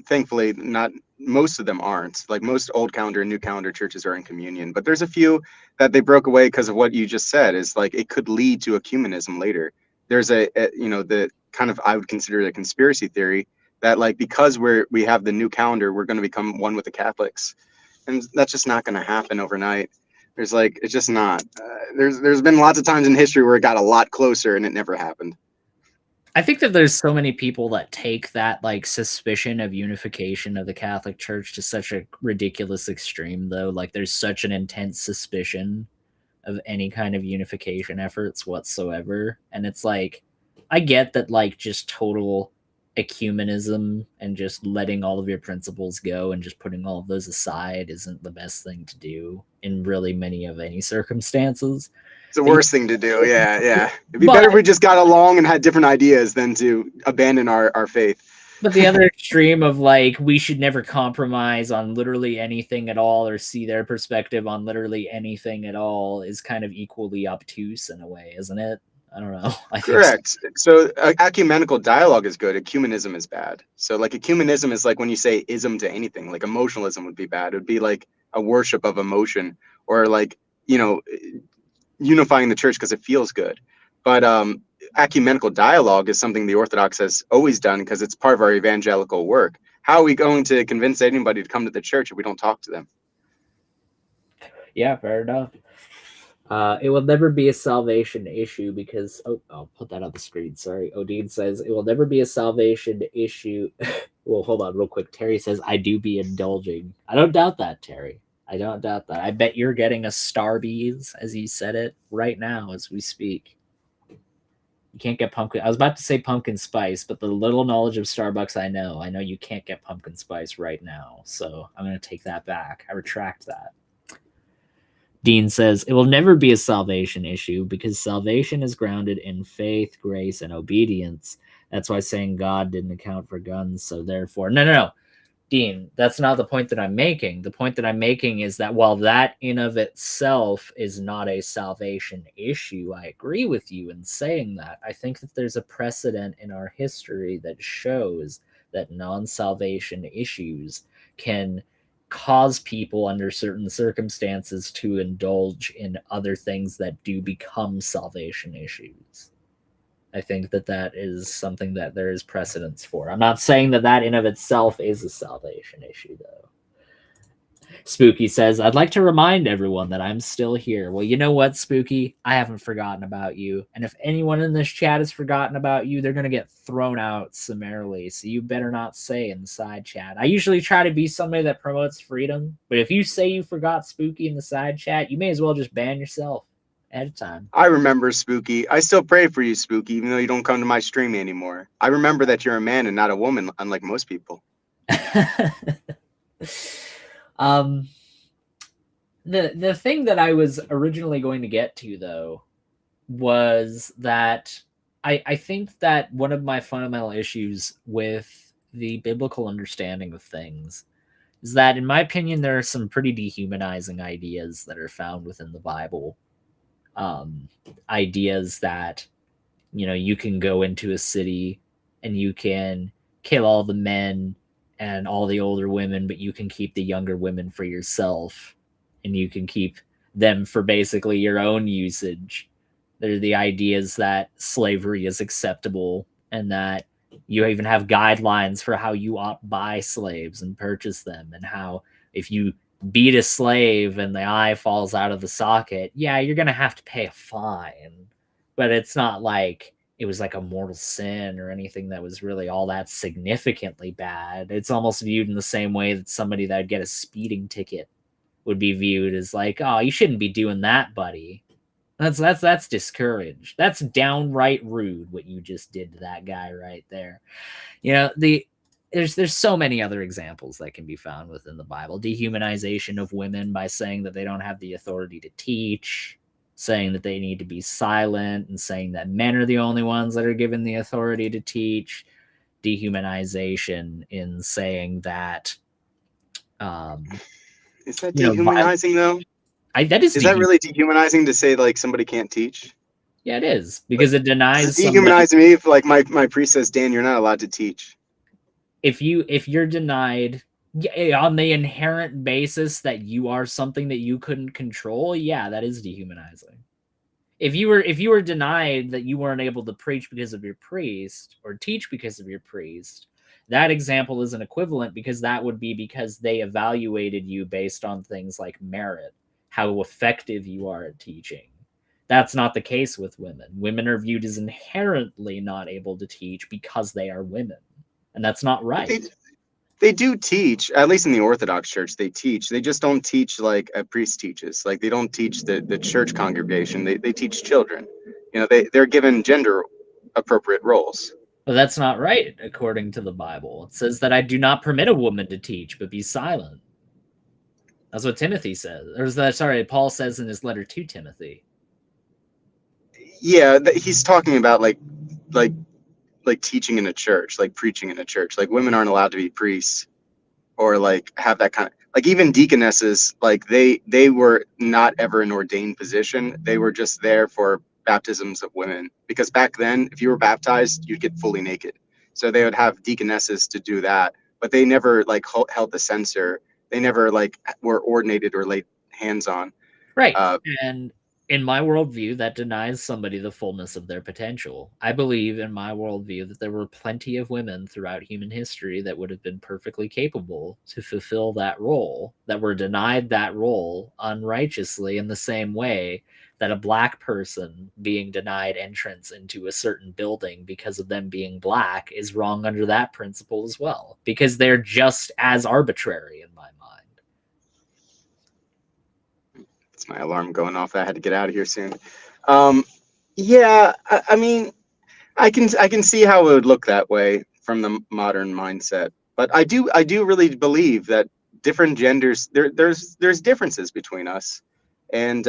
Thankfully, not most of them aren't. Like most old calendar and new calendar churches are in communion, but there's a few that they broke away because of what you just said. Is like it could lead to ecumenism later. There's the kind of, I would consider it a conspiracy theory that like because we have the new calendar, we're going to become one with the Catholics, and that's just not going to happen overnight. There's like it's just not. There's been lots of times in history where it got a lot closer and it never happened. I think that there's so many people that take that like suspicion of unification of the Catholic Church to such a ridiculous extreme, though. Like there's such an intense suspicion of any kind of unification efforts whatsoever. And it's like, I get that like just total ecumenism and just letting all of your principles go and just putting all of those aside isn't the best thing to do in really many of any circumstances. It's the worst thing to do. Yeah. It'd be better if we just got along and had different ideas than to abandon our faith. But the other extreme of like, we should never compromise on literally anything at all or see their perspective on literally anything at all is kind of equally obtuse in a way, isn't it? I don't know. Correct. So ecumenical dialogue is good. Ecumenism is bad. So like ecumenism is like when you say ism to anything, like emotionalism would be bad. It would be like a worship of emotion or like, unifying the church because it feels good. But ecumenical dialogue is something the Orthodox has always done because it's part of our evangelical work. How are we going to convince anybody to come to the church if we don't talk to them? Yeah, fair enough. It will never be a salvation issue because I'll put that on the screen. Sorry. Odin says it will never be a salvation issue. Well, hold on real quick. Terry says, I do be indulging. I don't doubt that, Terry. I don't doubt that. I bet you're getting a Starbies, as he said it, right now as we speak. You can't get pumpkin. I was about to say pumpkin spice, but the little knowledge of Starbucks I know you can't get pumpkin spice right now. So I'm going to take that back. I retract that. Dean says, it will never be a salvation issue because salvation is grounded in faith, grace, and obedience. That's why saying God didn't account for guns. So therefore, no. Dean, that's not the point that I'm making. The point that I'm making is that while that in of itself is not a salvation issue, I agree with you in saying that. I think that there's a precedent in our history that shows that non-salvation issues can cause people under certain circumstances to indulge in other things that do become salvation issues. I think that that is something that there is precedence for. I'm not saying that that in of itself is a salvation issue, though. Spooky says, I'd like to remind everyone that I'm still here. Well, you know what, Spooky? I haven't forgotten about you. And if anyone in this chat has forgotten about you, they're going to get thrown out summarily. So you better not say in the side chat. I usually try to be somebody that promotes freedom. But if you say you forgot Spooky in the side chat, you may as well just ban yourself ahead of time. I remember, Spooky. I still pray for you, Spooky, even though you don't come to my stream anymore. I remember that you're a man and not a woman, unlike most people. The thing that I was originally going to get to, though, was that I think that one of my fundamental issues with the biblical understanding of things is that, in my opinion, there are some pretty dehumanizing ideas that are found within the Bible. Ideas that, you know, you can go into a city and you can kill all the men and all the older women, but you can keep the younger women for yourself, and you can keep them for basically your own usage. They're the ideas that slavery is acceptable, and that you even have guidelines for how you ought to buy slaves and purchase them, and how if you beat a slave and the eye falls out of the socket, yeah, you're going to have to pay a fine, but it's not like it was like a mortal sin or anything that was really all that significantly bad. It's almost viewed in the same way that somebody that would get a speeding ticket would be viewed as like, oh, you shouldn't be doing that, buddy. That's discouraged. That's downright rude what you just did to that guy right there. You know, there's so many other examples that can be found within the Bible. Dehumanization of women by saying that they don't have the authority to teach, saying that they need to be silent, and saying that men are the only ones that are given the authority to teach. Dehumanization in saying that is that dehumanizing, though? Is that really dehumanizing to say like somebody can't teach? Yeah, it is, because it denies. It's dehumanizing me if like my priest says, Dan, you're not allowed to teach. If you're denied on the inherent basis that you are something that you couldn't control, yeah, that is dehumanizing. If you were denied that you weren't able to preach because of your priest or teach because of your priest, that example isn't equivalent, because that would be because they evaluated you based on things like merit, how effective you are at teaching. That's not the case with women. Women are viewed as inherently not able to teach because they are women. And that's not right. They do teach, at least in the Orthodox Church, they teach. They just don't teach like a priest teaches. Like they don't teach the church congregation. They teach children. You know, they're given gender appropriate roles. But that's not right, according to the Bible. It says that I do not permit a woman to teach, but be silent. That's what Timothy says. Paul says in his letter to Timothy. Yeah, he's talking about like teaching in a church, like preaching in a church. Like women aren't allowed to be priests or like have that kind of, like even deaconesses, like they were not ever an ordained position. They were just there for baptisms of women, because back then if you were baptized you'd get fully naked, so they would have deaconesses to do that, but they never like held the censer. They never like were ordinated or laid hands on. Right. And in my worldview, that denies somebody the fullness of their potential. I believe in my worldview that there were plenty of women throughout human history that would have been perfectly capable to fulfill that role, that were denied that role unrighteously, in the same way that a black person being denied entrance into a certain building because of them being black is wrong under that principle as well, because they're just as arbitrary in my mind. My alarm going off. I had to get out of here soon. Yeah, I mean, I can see how it would look that way from the modern mindset, but I do really believe that different genders there's differences between us, and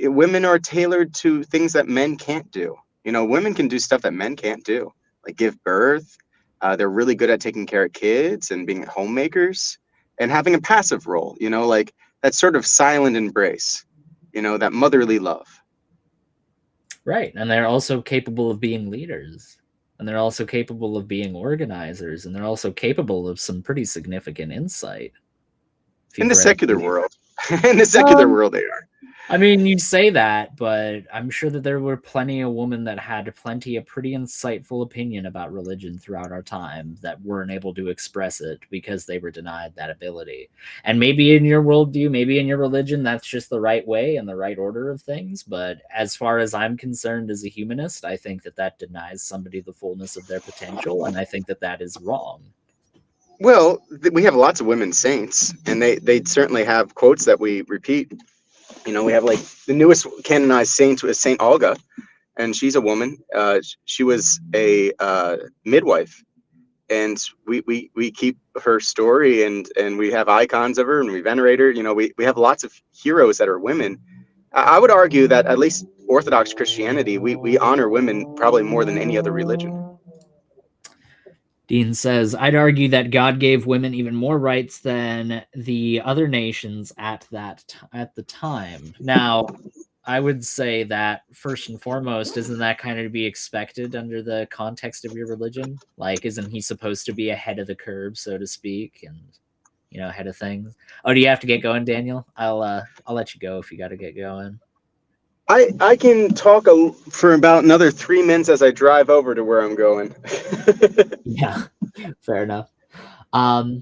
women are tailored to things that men can't do. You know, women can do stuff that men can't do, like give birth. They're really good at taking care of kids and being homemakers and having a passive role. You know, like that sort of silent embrace. You know, that motherly love. Right. And they're also capable of being leaders. And they're also capable of being organizers. And they're also capable of some pretty significant insight. In the secular world. In the secular world, they are. I mean, you'd say that, but I'm sure that there were plenty of women that had plenty of pretty insightful opinion about religion throughout our time that weren't able to express it because they were denied that ability. And maybe in your worldview, maybe in your religion, that's just the right way and the right order of things. But as far as I'm concerned as a humanist, I think that that denies somebody the fullness of their potential. And I think that that is wrong. Well, we have lots of women saints, and they certainly have quotes that we repeat. You know, we have like the newest canonized saint was Saint Olga, and she's a woman. She was a midwife, and we keep her story, and we have icons of her, and we venerate her. You know, we have lots of heroes that are women. I would argue that at least Orthodox Christianity, we honor women probably more than any other religion. Dean says, I'd argue that God gave women even more rights than the other nations at the time. Now, I would say that first and foremost, isn't that kind of to be expected under the context of your religion? Like, isn't he supposed to be ahead of the curve, so to speak, and ahead of things? Oh, do you have to get going, Daniel? I'll let you go if you got to get going. I can talk for about another 3 minutes as I drive over to where I'm going. Yeah, fair enough. But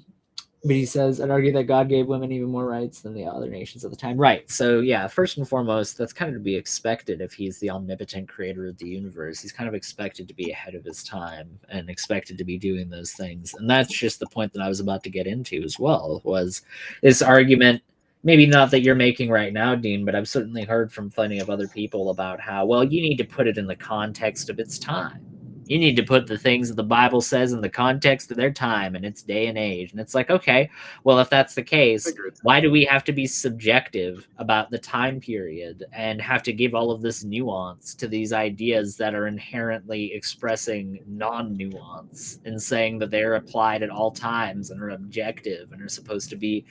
he says, I'd argue that God gave women even more rights than the other nations at the time. Right. So yeah, first and foremost, that's kind of to be expected if he's the omnipotent creator of the universe. He's kind of expected to be ahead of his time and expected to be doing those things. And that's just the point that I was about to get into as well, was this argument. Maybe not that you're making right now, Dean, but I've certainly heard from plenty of other people about how, well, you need to put it in the context of its time. You need to put the things that the Bible says in the context of their time and its day and age. And it's like, okay, well, if that's the case, why do we have to be subjective about the time period and have to give all of this nuance to these ideas that are inherently expressing non-nuance and saying that they're applied at all times and are objective and are supposed to be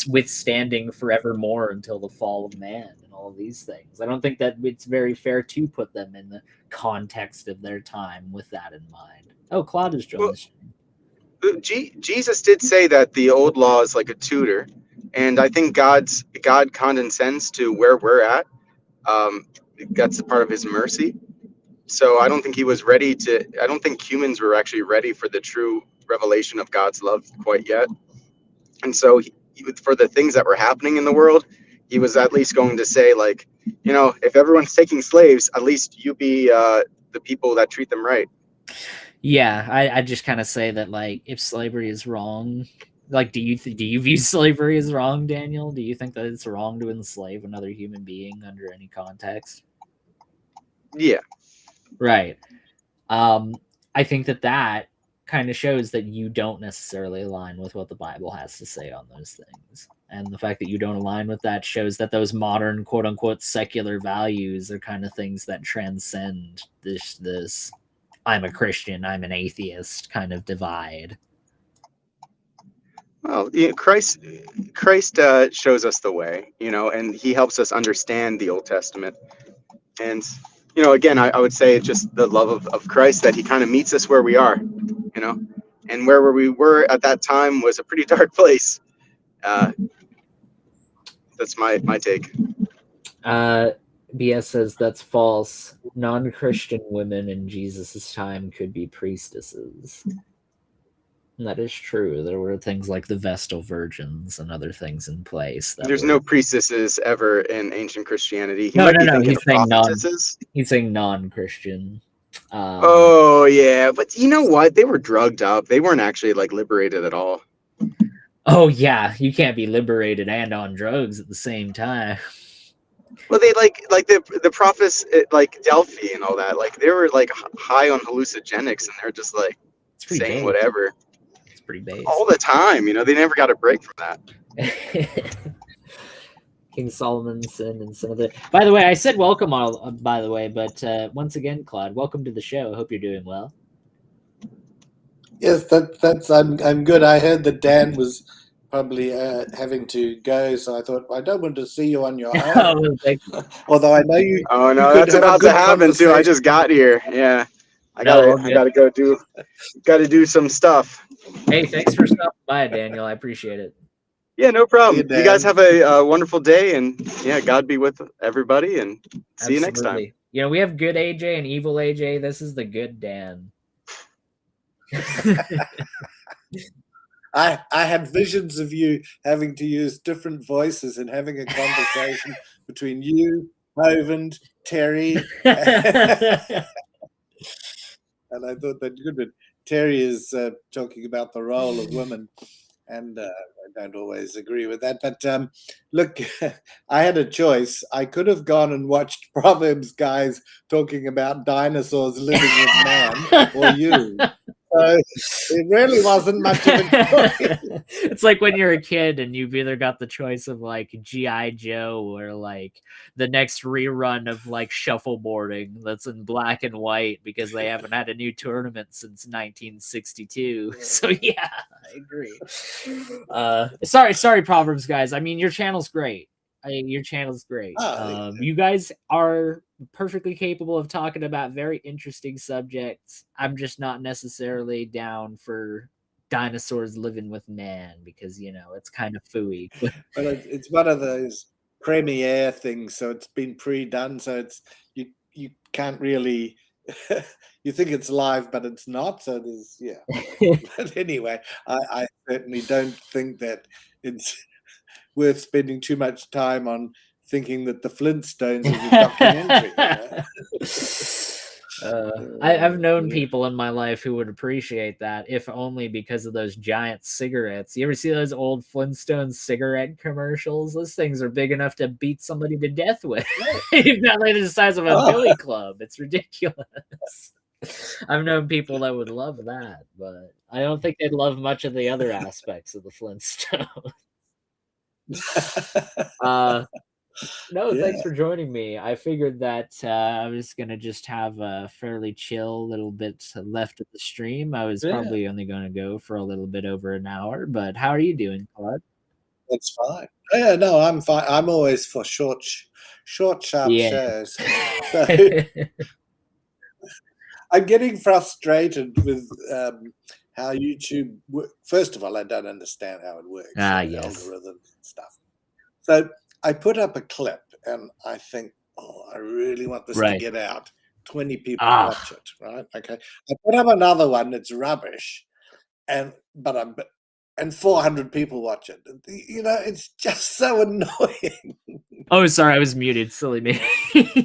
withstanding forevermore until the fall of man and all of these things? I don't think that it's very fair to put them in the context of their time with that in mind. Oh, Claude has joined the stream. Jesus did say that the old law is like a tutor, and I think God condescends to where we're at. That's a part of his mercy. So I don't think he was ready to. I don't think humans were actually ready for the true revelation of God's love quite yet. And so for the things that were happening in the world, he was at least going to say, like, you know, if everyone's taking slaves, at least you be the people that treat them right. Yeah, I just kind of say that, like, if slavery is wrong, like, do you view slavery as wrong, Daniel? Do you think that it's wrong to enslave another human being under any context? Yeah. Right. I think that kind of shows that you don't necessarily align with what the Bible has to say on those things. And the fact that you don't align with that shows that those modern, quote unquote, secular values are kind of things that transcend this I'm a Christian, I'm an atheist kind of divide. Well, Christ shows us the way, and he helps us understand the Old Testament. And, again, I would say it's just the love of Christ that he kind of meets us where we are, and where we were at that time was a pretty dark place. That's my take. BS says that's false. Non-Christian women in Jesus's time could be priestesses. And that is true. There were things like the Vestal Virgins and other things in place. There's no priestesses ever in ancient Christianity. No. He's saying non-Christian. Oh yeah, but you know what? They were drugged up. They weren't actually liberated at all. Oh yeah, you can't be liberated and on drugs at the same time. Well, they like the prophets at, like Delphi and all that. Like they were like high on hallucinogenics, and they're just like It's pretty saying base. whatever It's pretty base. all the time. You know, they never got a break from that. King Solomon's sin and some of the. By the way, I said welcome. All by the way, but once again, Claude, welcome to the show. I hope you're doing well. Yes, that's I'm good. I heard that Dan was probably having to go, so I thought I don't want to see you on your own. Although I know you. Oh no, you could that's have a about good to happen too. I conversation. just got here. Yeah, I No, gotta do some stuff. Hey, thanks for stopping by, Daniel. I appreciate it. Yeah, no problem. See you, You guys Dan. have a wonderful day, and yeah, God be with everybody, and see you next time. Absolutely. You know, we have good AJ and evil AJ. This is the good Dan. I had visions of you having to use different voices and having a conversation between you, Hovind, Terry, and I thought that good. But Terry is talking about the role of women, and I don't always agree with that. But look, I had a choice. I could have gone and watched Proverbs guys talking about dinosaurs living with man, or you. So it really wasn't much of a choice. It's like when you're a kid and you've either got the choice of like G.I. Joe or like the next rerun of like shuffleboarding that's in black and white because they haven't had a new tournament since 1962. So yeah, I agree. Sorry, Proverbs guys. I mean, your channel's great. Your channel's great. Oh, You guys are perfectly capable of talking about very interesting subjects. I'm just not necessarily down for dinosaurs living with man because, you know, it's kind of phooey. Well, it's one of those premiere things, so it's been pre-done, so it's you can't really you think it's live, but it's not. So there's But anyway, I certainly don't think that it's worth spending too much time on thinking that the Flintstones is a documentary. I've known people in my life who would appreciate that, if only because of those giant cigarettes. You ever see those old Flintstones cigarette commercials? Those things are big enough to beat somebody to death with. You've got like the size of a billy club. It's ridiculous. I've known people that would love that, but I don't think they'd love much of the other aspects of the Flintstones. Thanks for joining me. I figured that I was gonna just have a fairly chill little bit left of the stream. I was probably only gonna go for a little bit over an hour, but how are you doing, Claude? That's fine. Yeah, no, I'm fine. I'm always for short, sharp shows. So I'm getting frustrated with how YouTube first of all, I don't understand how it works. Yes. Algorithm stuff. So I put up a clip and I think, I really want this to get out. 20 people watch it, right? Okay. I put up another one that's rubbish, and 400 people watch it. You know, it's just so annoying. Oh, sorry, I was muted. Silly me.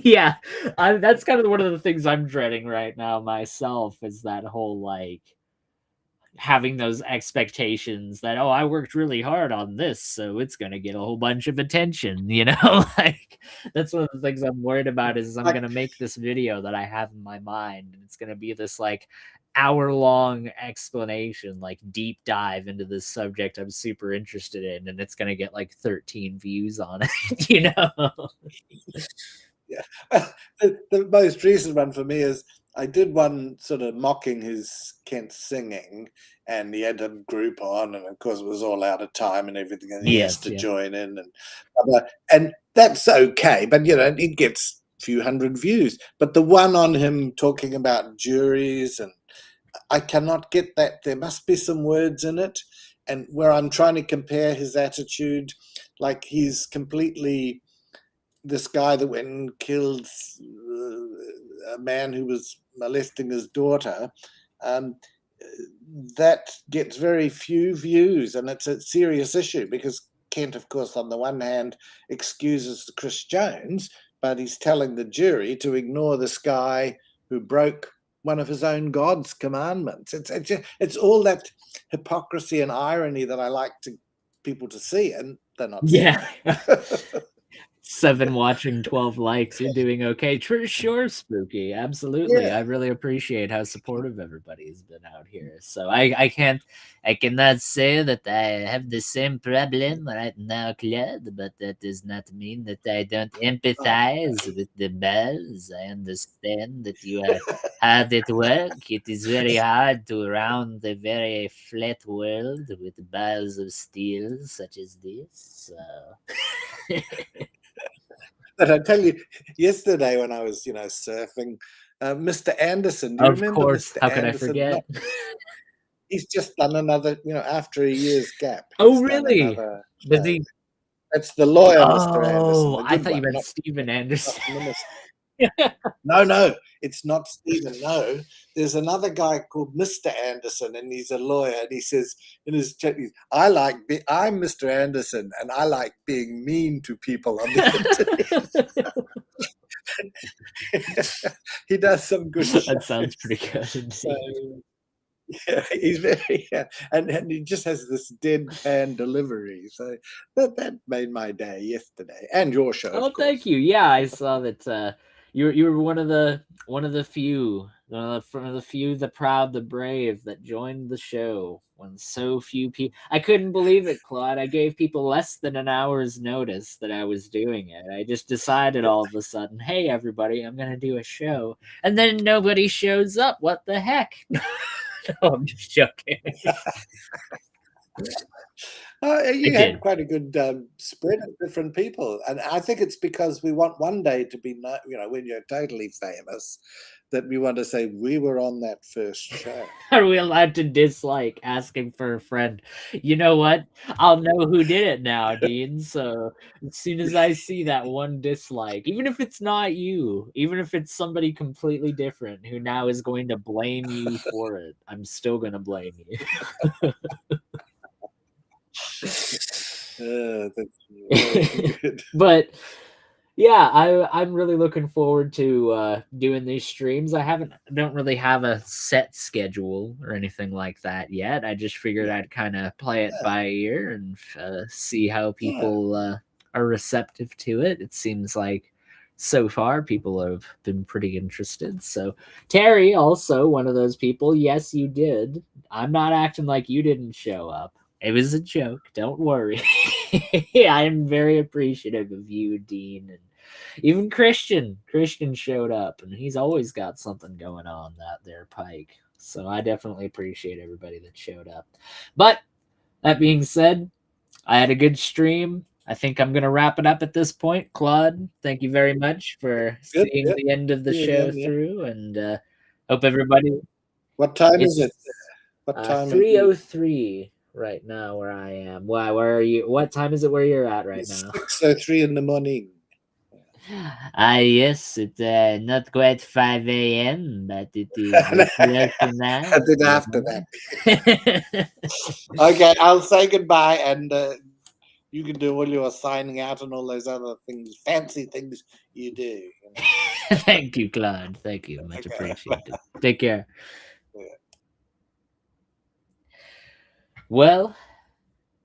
Yeah, that's kind of one of the things I'm dreading right now myself, is that whole like having those expectations that, I worked really hard on this, so it's gonna get a whole bunch of attention, you know. Like that's one of the things I'm worried about, is I'm gonna make this video that I have in my mind, and it's gonna be this like hour-long explanation, like deep dive into this subject I'm super interested in, and it's gonna get like 13 views on it, you know. Yeah. The most recent one for me is I did one sort of mocking his Kent singing, and he had a group on, and of course it was all out of time and everything, and he has to join in, and that's okay, but you know, it gets a few hundred views. But the one on him talking about juries, and I cannot get that. There must be some words in it, and where I'm trying to compare his attitude, like he's completely this guy that went and killed a man who was molesting his daughter, that gets very few views, and it's a serious issue because Kent, of course, on the one hand excuses Chris Jones, but he's telling the jury to ignore this guy who broke one of his own God's commandments. It's all that hypocrisy and irony that I like people to see, and they're not seeing. 7 watching, 12 likes. You're doing okay. Sure, Spooky. Absolutely. Yeah. I really appreciate how supportive everybody has been out here. So I cannot say that I have the same problem right now, Claude, but that does not mean that I don't empathize with the bells. I understand that you are hard at work. It is very hard to round a very flat world with balls of steel such as this. So. But I tell you, yesterday when I was, surfing, Mr. Anderson, do you Of remember course. Mr. How could I Anderson? forget? He's just done another, after a year's gap. Oh, he's done really? another Does show. he? That's the lawyer, Mr. Anderson. Oh, The I good thought you one, meant not Steven Anderson. the minister. No, it's not Stephen. No, there's another guy called Mr. Anderson, and he's a lawyer. And he says in his chat, I'm Mr. Anderson, and I like being mean to people on the internet. He does some good shows. That sounds pretty good. So, yeah, he's very, and he just has this deadpan delivery. So that made my day yesterday, and your show. Oh, of course. thank you. Yeah, I saw that you were one of the few, the proud, the brave that joined the show when so few people. I couldn't believe it, Claude. I gave people less than an hour's notice that I was doing it. I just decided all of a sudden, hey, everybody, I'm gonna do a show, and then nobody shows up. What the heck? No, I'm just joking. You had quite a good spread of different people, and I think it's because we want one day to be, when you're totally famous, that we want to say we were on that first show. Are we allowed to dislike asking for a friend? You know what? I'll know who did it now, Dean. So as soon as I see that one dislike, even if it's not you, even if it's somebody completely different who now is going to blame you for it, I'm still going to blame you. That's really good. But yeah, I'm really looking forward to doing these streams. I don't really have a set schedule or anything like that yet. I just figured I'd kind of play it by ear and see how people are receptive to it. It seems like so far people have been pretty interested. So Terry, also one of those people. Yes, you did. I'm not acting like you didn't show up. It was a joke. Don't worry. I am very appreciative of you, Dean, and even Christian. Christian showed up, and he's always got something going on that there, Pike. So I definitely appreciate everybody that showed up. But that being said, I had a good stream. I think I'm going to wrap it up at this point. Claude, thank you very much for seeing the end of the show through, and hope everybody... What time is it? What time? 3:03 right now where I am. Why? Where are you? What time is it where you're at right now? 6:03 in the morning. Yes, it's not quite 5 a.m., but it is close enough. I did after that. Okay, I'll say goodbye, and you can do all your signing out and all those other things, fancy things you do. Thank you, Claude. Thank you. Much appreciated. Take care. Yeah. Well,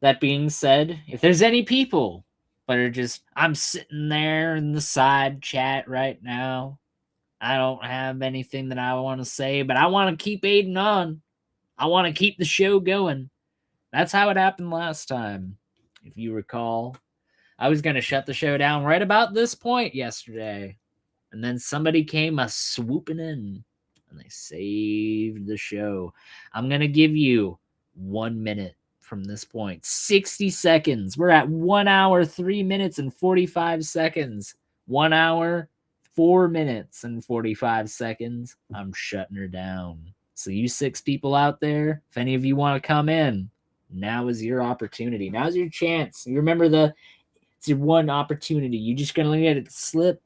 that being said, if there's any people that are just, I'm sitting there in the side chat right now, I don't have anything that I want to say, but I want to keep aiding on. I want to keep the show going. That's how it happened last time. If you recall, I was going to shut the show down right about this point yesterday. And then somebody came swooping in and they saved the show. I'm going to give you 1 minute from this point. 60 seconds. We're at 1 hour, 3 minutes, and 45 seconds. 1 hour, 4 minutes, and 45 seconds. I'm shutting her down. So you 6 people out there, if any of you want to come in, now is your opportunity. Now's your chance. You remember it's your one opportunity. You just gonna let it slip.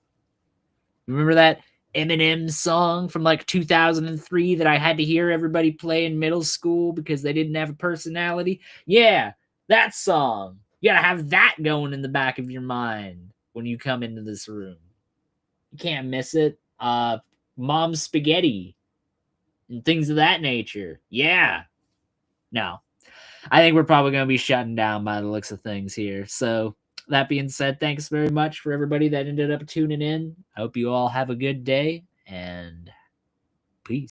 Remember that Eminem song from like 2003 that I had to hear everybody play in middle school because they didn't have a personality? Yeah, that song. You gotta have that going in the back of your mind when you come into this room. You can't miss it. Mom's Spaghetti and things of that nature. Yeah. No. I think we're probably going to be shutting down by the looks of things here. So that being said, thanks very much for everybody that ended up tuning in. I hope you all have a good day and